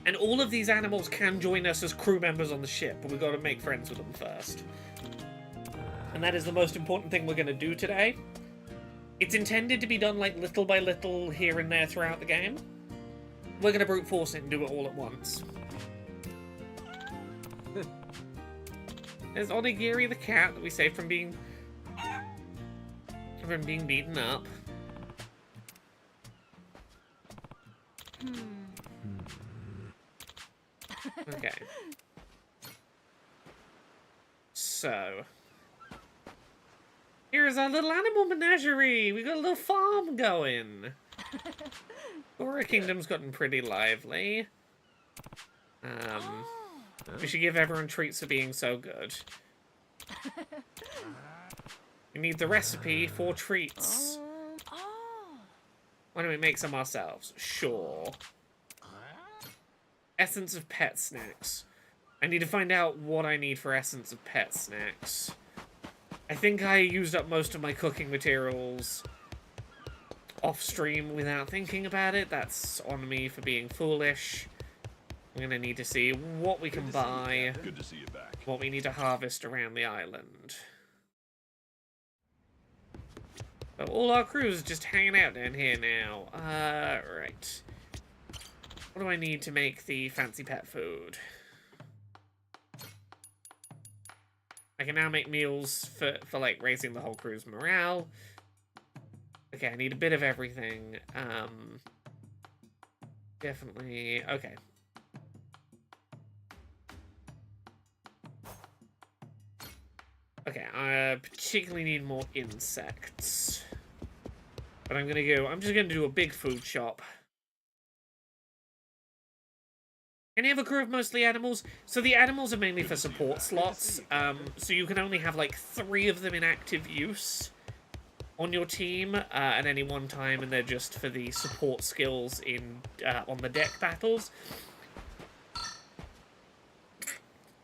And all of these animals can join us as crew members on the ship, but we've got to make friends with them first. And that is the most important thing we're going to do today. It's intended to be done like little by little here and there throughout the game. We're going to brute force it and do it all at once. There's Onigiri the cat that we saved from being beaten up. Okay. So, here's our little animal menagerie. We got a little farm going. Aura Kingdom's gotten pretty lively. We should give everyone treats for being so good. We need the recipe for treats. Why don't we make some ourselves? Sure. Essence of pet snacks. I need to find out what I need for essence of pet snacks. I think I used up most of my cooking materials off stream without thinking about it. That's on me for being foolish. I'm gonna need to see what we can buy, Good to see you back. what we need to harvest around the island. So all our crews are just hanging out down here now. Right. What do I need to make the fancy pet food? I can now make meals for like raising the whole crew's morale. Okay, I need a bit of everything. Definitely. Okay. Okay, I particularly need more insects. But I'm just gonna do a big food shop. Any other crew of mostly animals? So the animals are mainly for support slots. So you can only have like 3 of them in active use on your team at any one time, and they're just for the support skills in on the deck battles.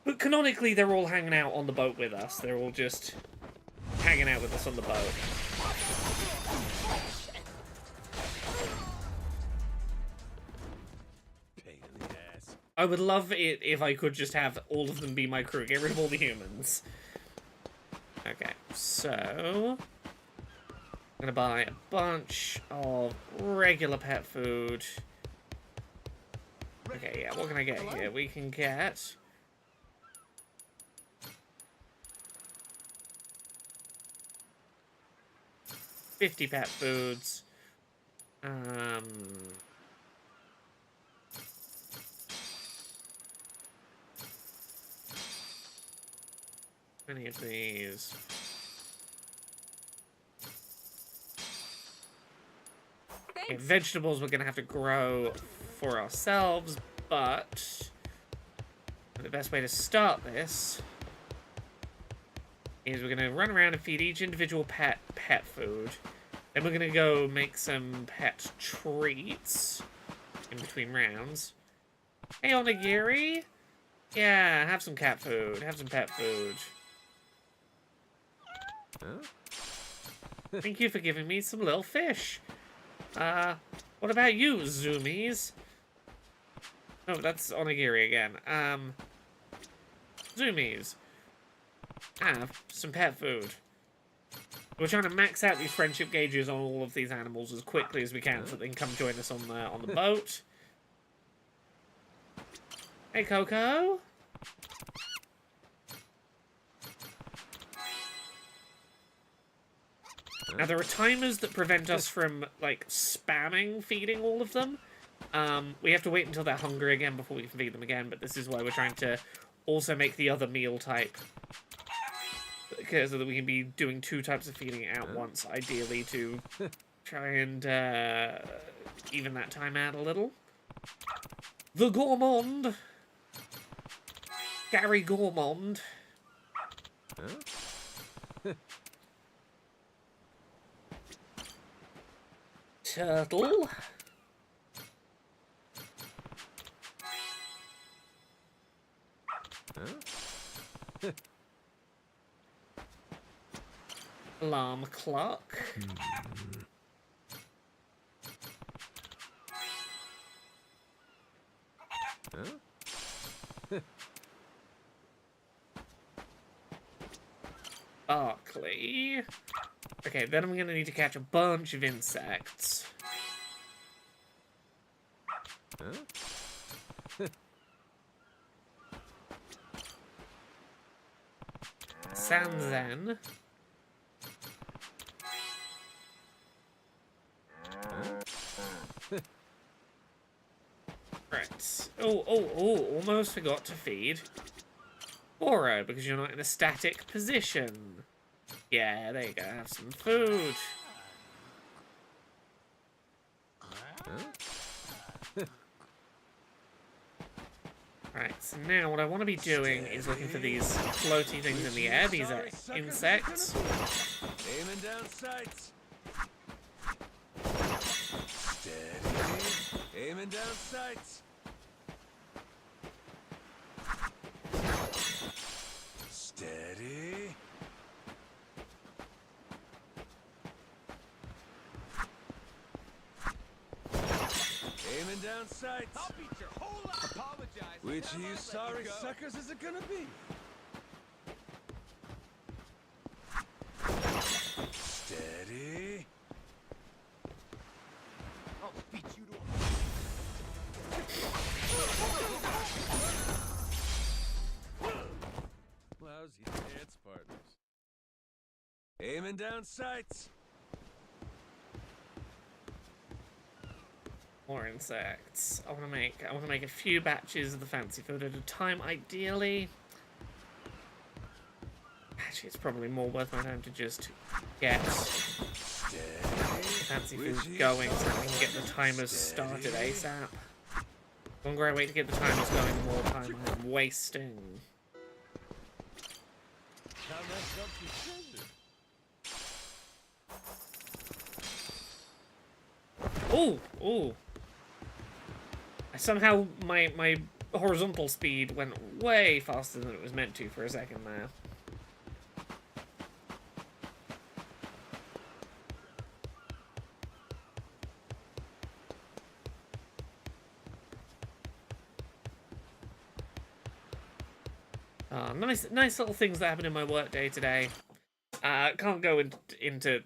But canonically, they're all hanging out on the boat with us. They're all just hanging out with us on the boat. Pain in the ass. I would love it if I could just have all of them be my crew. Get rid of all the humans. Okay, so I'm gonna buy a bunch of regular pet food. Okay, yeah, what can I get here? We can get 50 pet foods. Many of these. Okay, vegetables we're gonna have to grow for ourselves, but The best way to start this is we're gonna run around and feed each individual pet food. Then we're gonna go make some pet treats in between rounds. Hey, Onigiri! Yeah, have some cat food. Have some pet food. Thank you for giving me some little fish. What about you, Zoomies? Oh, that's Onigiri again. Zoomies. Have some pet food. We're trying to max out these friendship gauges on all of these animals as quickly as we can so they can come join us on the boat. Hey, Coco. Now, there are timers that prevent us from, like, spamming feeding all of them. We have to wait until they're hungry again before we can feed them again, but this is why we're trying to also make the other meal type. So that we can be doing 2 types of feeding at once, ideally, to try and even that time out a little. The Gourmand! Gary Gourmand. Turtle. Alarm clock. Barkley. Okay, then I'm gonna need to catch a bunch of insects. Sanzen. Right. Oh, almost forgot to feed Oro, because you're not in a static position. Yeah, there you go, have some food. Right, so now what I want to be doing is looking for these floaty things in the air. These are insects. Aiming down sights. Steady. Aiming down sights. Steady. Aiming down sights. I'll beat your whole life. Apologize. Which of you sorry suckers is it gonna be? Steady. I'll beat you to lousy dance partners. Aiming down sights. More insects. I want to make a few batches of the fancy food at a time, ideally. Actually, it's probably more worth my time to just get fancy food going so I can get the timers started ASAP. The longer I wait to get the timers going, the more time I'm wasting. Ooh. Somehow my horizontal speed went way faster than it was meant to for a second there. Nice little things that happen in my workday today. Can't go into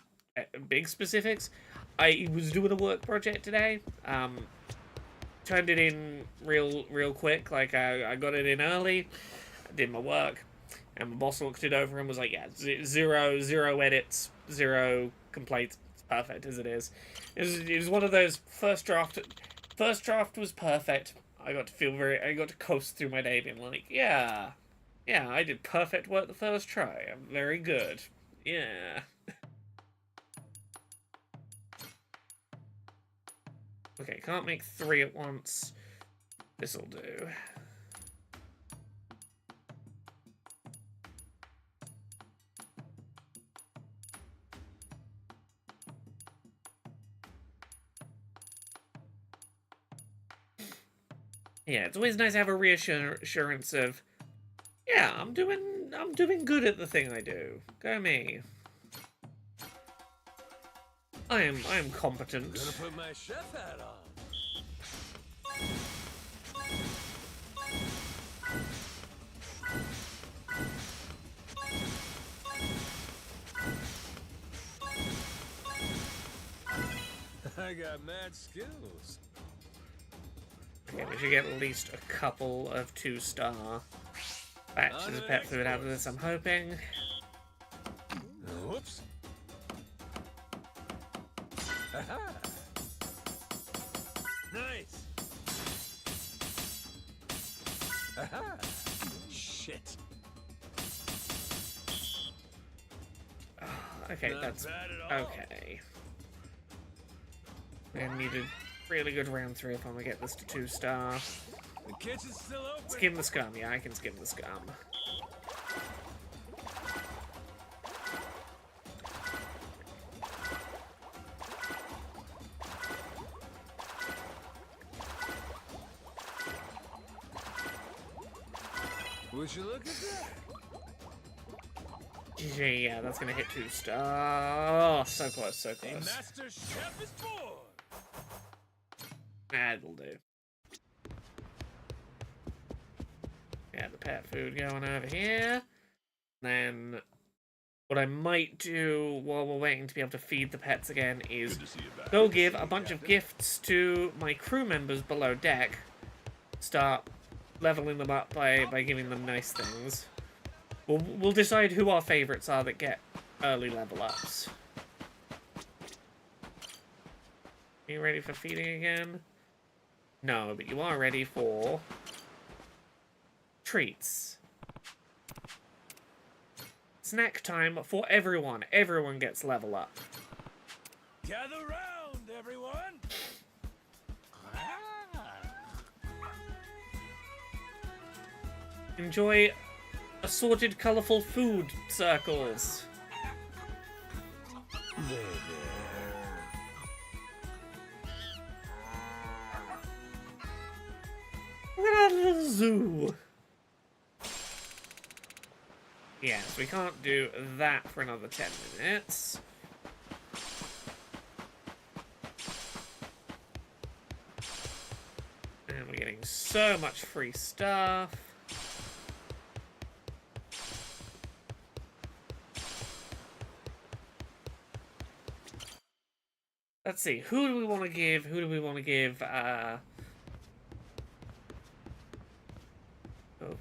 big specifics. I was doing a work project today. Turned it in real quick. Like I got it in early, I did my work, and my boss looked it over and was like, "Yeah, zero edits, 0 complaints. It's perfect as it is." It was one of those first draft. First draft was perfect. I got to coast through my day being like, yeah, I did perfect work the first try. I'm very good. Yeah. Okay, can't make 3 at once. This'll do. Yeah, it's always nice to have a reassurance of, yeah, I'm doing good at the thing I do. Go me. I am competent. Gonna put my chef hat on. I got mad skills. Okay, we should get at least a couple of 2-star batches of pet food out of this, I'm hoping. Whoops. Aha. Nice. Aha. Shit. Okay, Not that's bad at all. okay. I need a really good round 3 if I'm gonna get this to 2-star. The kitchen's still open. Skim the scum, yeah, I can skim the scum. Would you look at that? Yeah, that's gonna hit 2-star. Oh, so close, so A close. master chef is born. That'll do. Yeah, the pet food going over here. Then what I might do while we're waiting to be able to feed the pets again is go give a bunch of gifts to my crew members below deck. Start leveling them up by giving them nice things. We'll decide who our favorites are that get early level ups. Are you ready for feeding again? No, but you are ready for treats. Snack time for everyone. Everyone gets level up. Gather round, everyone. Enjoy assorted colourful food circles. Look at that little zoo. Yes, we can't do that for another 10 minutes. And we're getting so much free stuff. Let's see, who do we want to give, what have we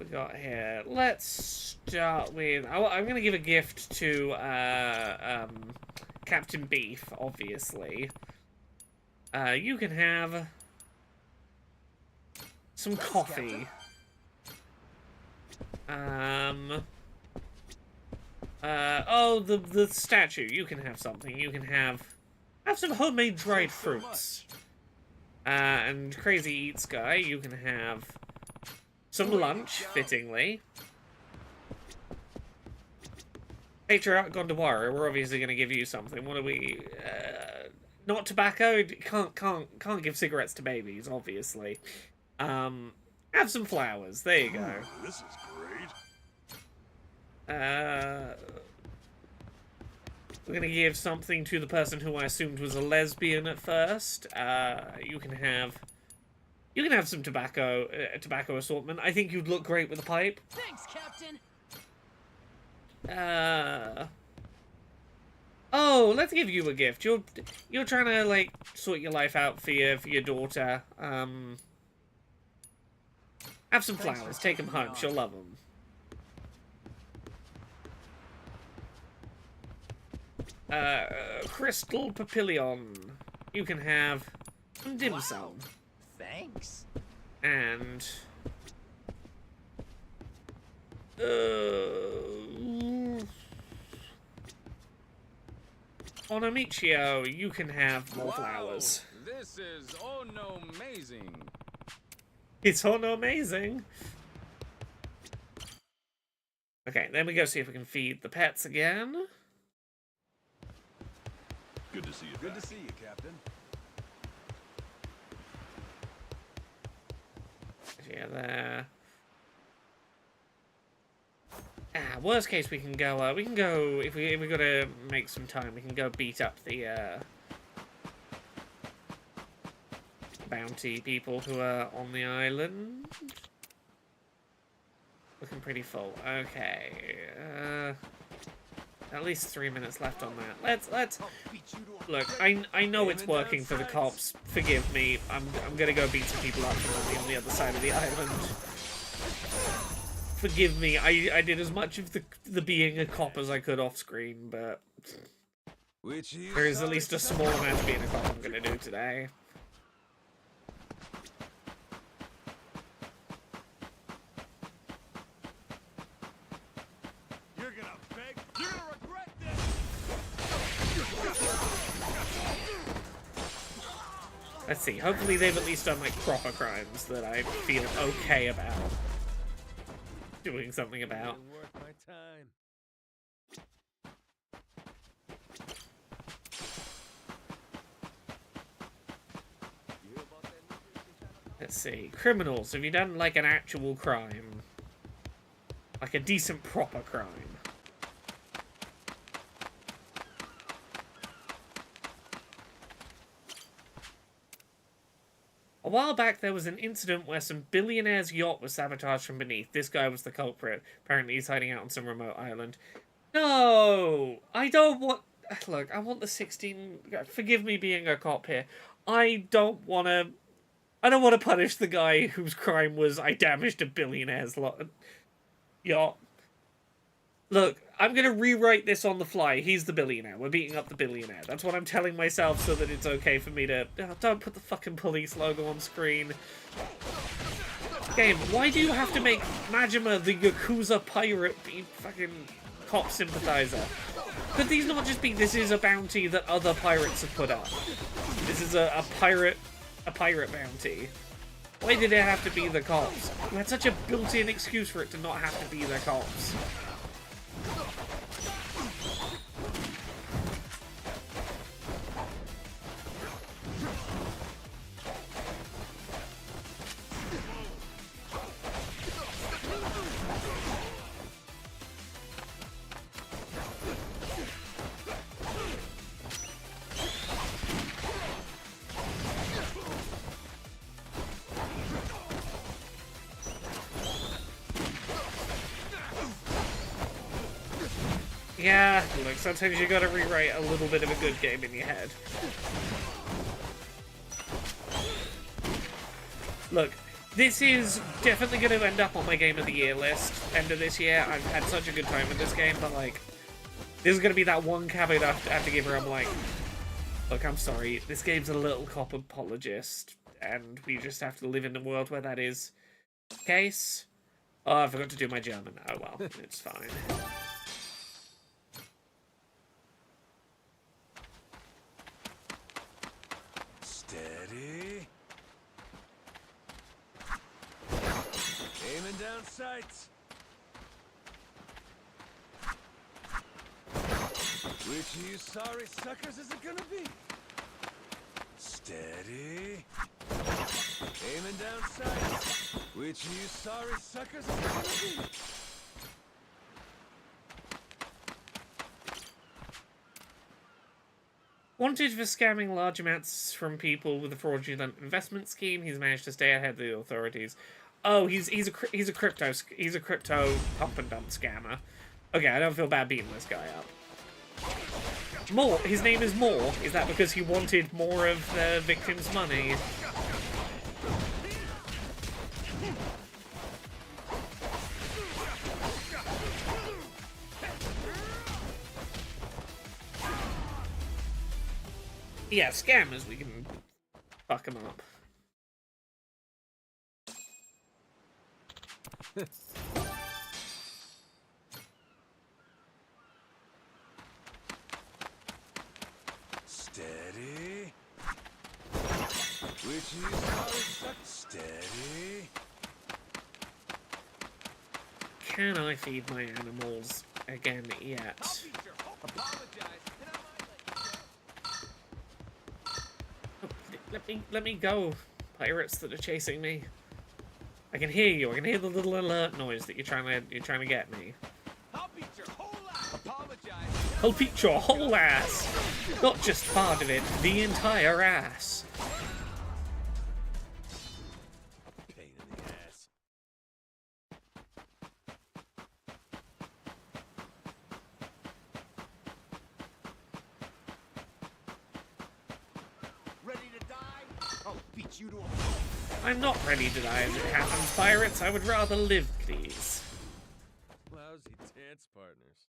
got here? Let's start with, I'm going to give a gift to, Captain Beef, obviously. You can have some coffee. Oh, the statue, you can have something, you can have some homemade dried fruits. And Crazy Eats Guy, you can have some lunch, fittingly. Patriarch Gondawara, we're obviously going to give you something. What are we? Not tobacco. Can't give cigarettes to babies, obviously. Have some flowers. There you go. This is great. We're gonna give something to the person who I assumed was a lesbian at first. You can have some tobacco assortment. I think you'd look great with a pipe. Thanks, Captain. Oh, let's give you a gift. You're trying to like sort your life out for your daughter. Have some flowers. Take them home. She'll love them. Crystal Papillion. You can have some dim sum. Thanks. And Onamichio, you can have more flowers. This is oh no amazing. It's all amazing. Okay, then we go see if we can feed the pets again. Good to see you. Good to see you, Captain. Yeah, there. Worst case, we can go, if we gotta make some time, we can go beat up the, bounty people who are on the island. Looking pretty full. Okay, at least 3 minutes left on that. Let's look. I know it's working for the cops. Forgive me. I'm gonna go beat some people up for money on the other side of the island. Forgive me. I did as much of the being a cop as I could off screen, but there is at least a small amount of being a cop I'm gonna do today. Let's see. Hopefully they've at least done, like, proper crimes that I feel okay about doing something about. Worth my time. Let's see. Criminals, have you done, like, an actual crime? Like a decent, proper crime? A while back, there was an incident where some billionaire's yacht was sabotaged from beneath. This guy was the culprit. Apparently, he's hiding out on some remote island. No! I don't want... Look, I want the 16... Forgive me being a cop here. I don't want to punish the guy whose crime was I damaged a billionaire's yacht. Look, I'm going to rewrite this on the fly. He's the billionaire. We're beating up the billionaire. That's what I'm telling myself so that it's okay for me to... Oh, don't put the fucking police logo on screen. Game, why do you have to make Majima the Yakuza pirate fucking cop sympathizer? Could these not just be, this is a bounty that other pirates have put up? This is a pirate bounty. Why did it have to be the cops? You had such a built-in excuse for it to not have to be the cops. Yeah, look, sometimes you gotta rewrite a little bit of a good game in your head. Look, this is definitely going to end up on my Game of the Year list end of this year. I've had such a good time with this game, but, like, this is going to be that one caveat I have to give her. I'm like, look, I'm sorry, this game's a little cop apologist, and we just have to live in a world where that is the case. Oh, I forgot to do my German. Oh, well, it's fine. Steady. Aiming down sights. Which of you sorry suckers is it gonna be? Steady. Aiming down sights. Which of you sorry suckers is it gonna be? Wanted for scamming large amounts from people with a fraudulent investment scheme. He's managed to stay ahead of the authorities. Oh, he's a crypto pump and dump scammer. Okay, I don't feel bad beating this guy up. More. His name is More. Is that because he wanted more of the victim's money? Yeah, scammers, we can fuck them up. Steady. Which is steady. Can I feed my animals again yet? Oh, let me go, pirates that are chasing me. I can hear you. I can hear the little alert noise that you're trying to get me. I'll beat your whole ass. Apologize. I'll beat your whole ass. Not just part of it, the entire ass. Pain in the ass. Ready to die? I'll beat you to a I'm not ready to die as it happens, pirates. I would rather live, please. Lousy dance partners.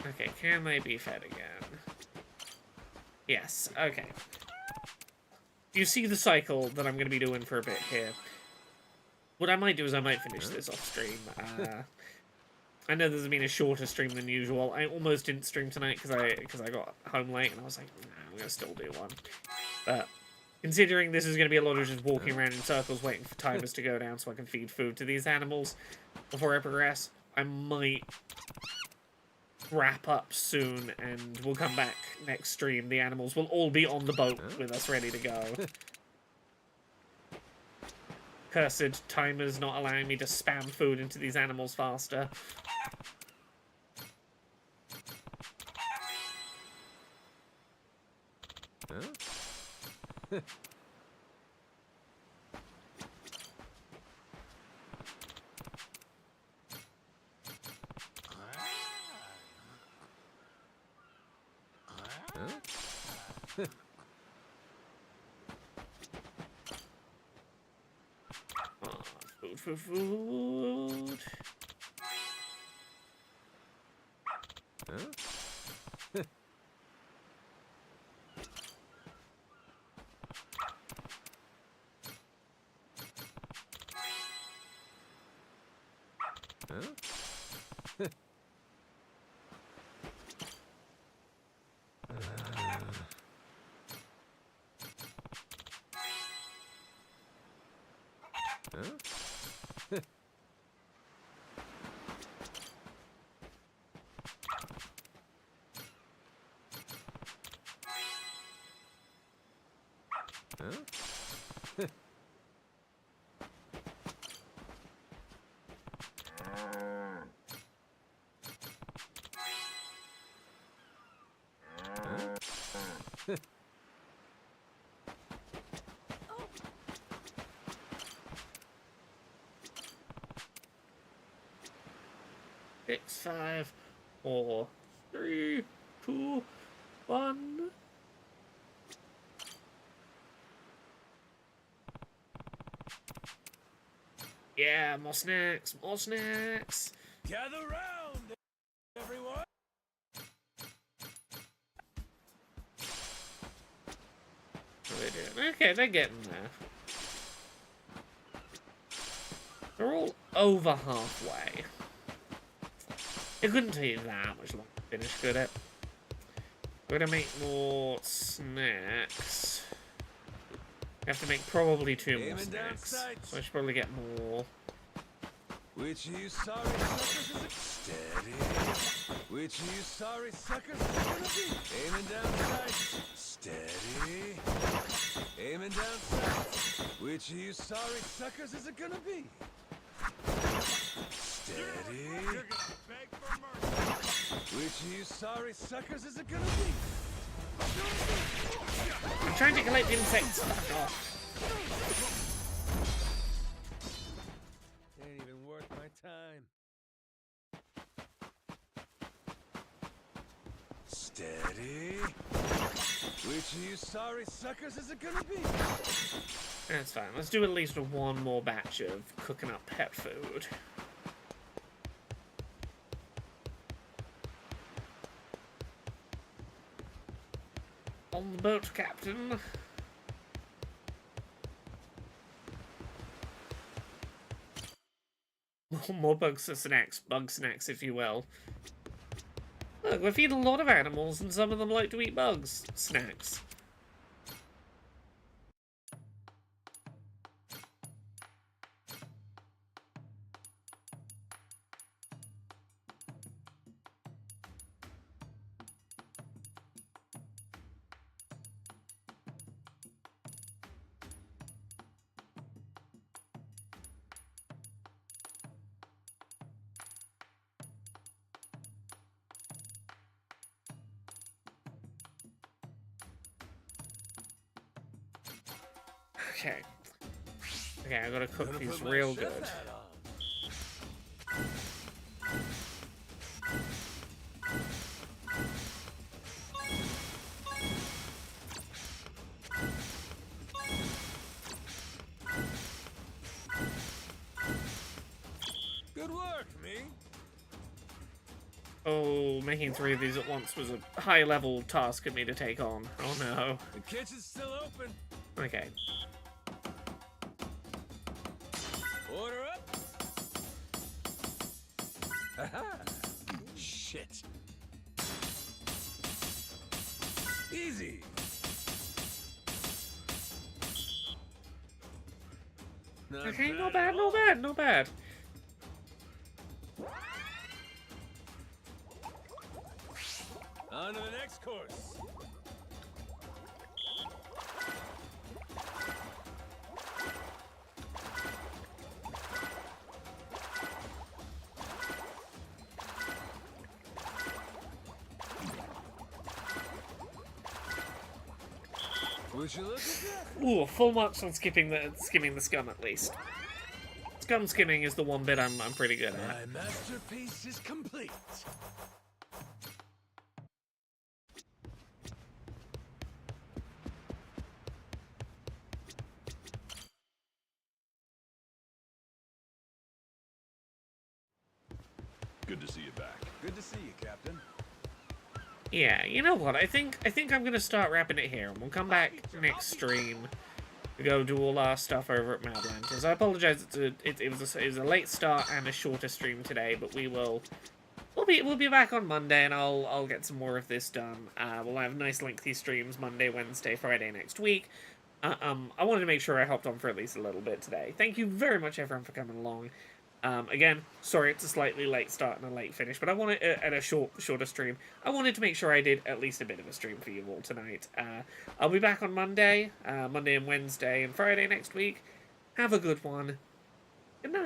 Okay, can they be fed again? Yes, okay. You see the cycle that I'm going to be doing for a bit here. What I might do is I might finish this off stream. I know this has been a shorter stream than usual. I almost didn't stream tonight because I got home late and I was like, nah, I'm going to still do one. But considering this is going to be a lot of just walking around in circles waiting for timers to go down so I can feed food to these animals before I progress, I might wrap up soon and we'll come back next stream. The animals will all be on the boat with us ready to go. Cursed timers not allowing me to spam food into these animals faster. Food. Six, 5, 4, 3, 2, 1. Yeah, more snacks, more snacks. Gather round, everyone. What are they doing? Okay, they're getting there. They're all over halfway. It couldn't take that much longer to finish, could it? We're gonna make more snacks. We have to make probably 2 more Aiming down snacks. sights. So I should probably get more. Which of you sorry suckers is it? Steady. Which of you sorry suckers is it gonna be? Aiming down sights. Steady. Aiming down sights. Which of you sorry suckers is it gonna be? Steady. You're gonna beg for mercy. Which of you sorry suckers is it gonna be? I'm trying to collect insects. Fuck off. Ain't even worth my time. Steady. Which of you sorry suckers is it gonna be? That's fine. Let's do at least one more batch of cooking up pet food. On the boat, Captain. More bug snacks, if you will. Look, we feed a lot of animals, and some of them like to eat bugs. Snacks. Okay. Okay, I gotta cook Gonna these put my real chef good. hat on. Good work, me. Oh, making 3 of these at once was a high-level task for me to take on. Oh no. The kitchen's still open. Okay. Order up. Aha! Shit. Easy. Okay, not at bad, all. not bad, not bad. On to the next course. Would you look at that? Ooh, full marks on skimming the scum at least. Scum skimming is the one bit I'm pretty good at. My masterpiece is complete. Good to see you back. Good to see you, Captain. Yeah, you know what? I think I'm gonna start wrapping it here, and we'll come back next stream to go do all our stuff over at Madlands. I apologize. It was a late start and a shorter stream today, but we'll be back on Monday, and I'll get some more of this done. We'll have nice lengthy streams Monday, Wednesday, Friday next week. I wanted to make sure I hopped on for at least a little bit today. Thank you very much, everyone, for coming along. Again, sorry it's a slightly late start and a late finish, but I wanted at a shorter stream. I wanted to make sure I did at least a bit of a stream for you all tonight. I'll be back on Monday and Wednesday and Friday next week. Have a good one. Good night.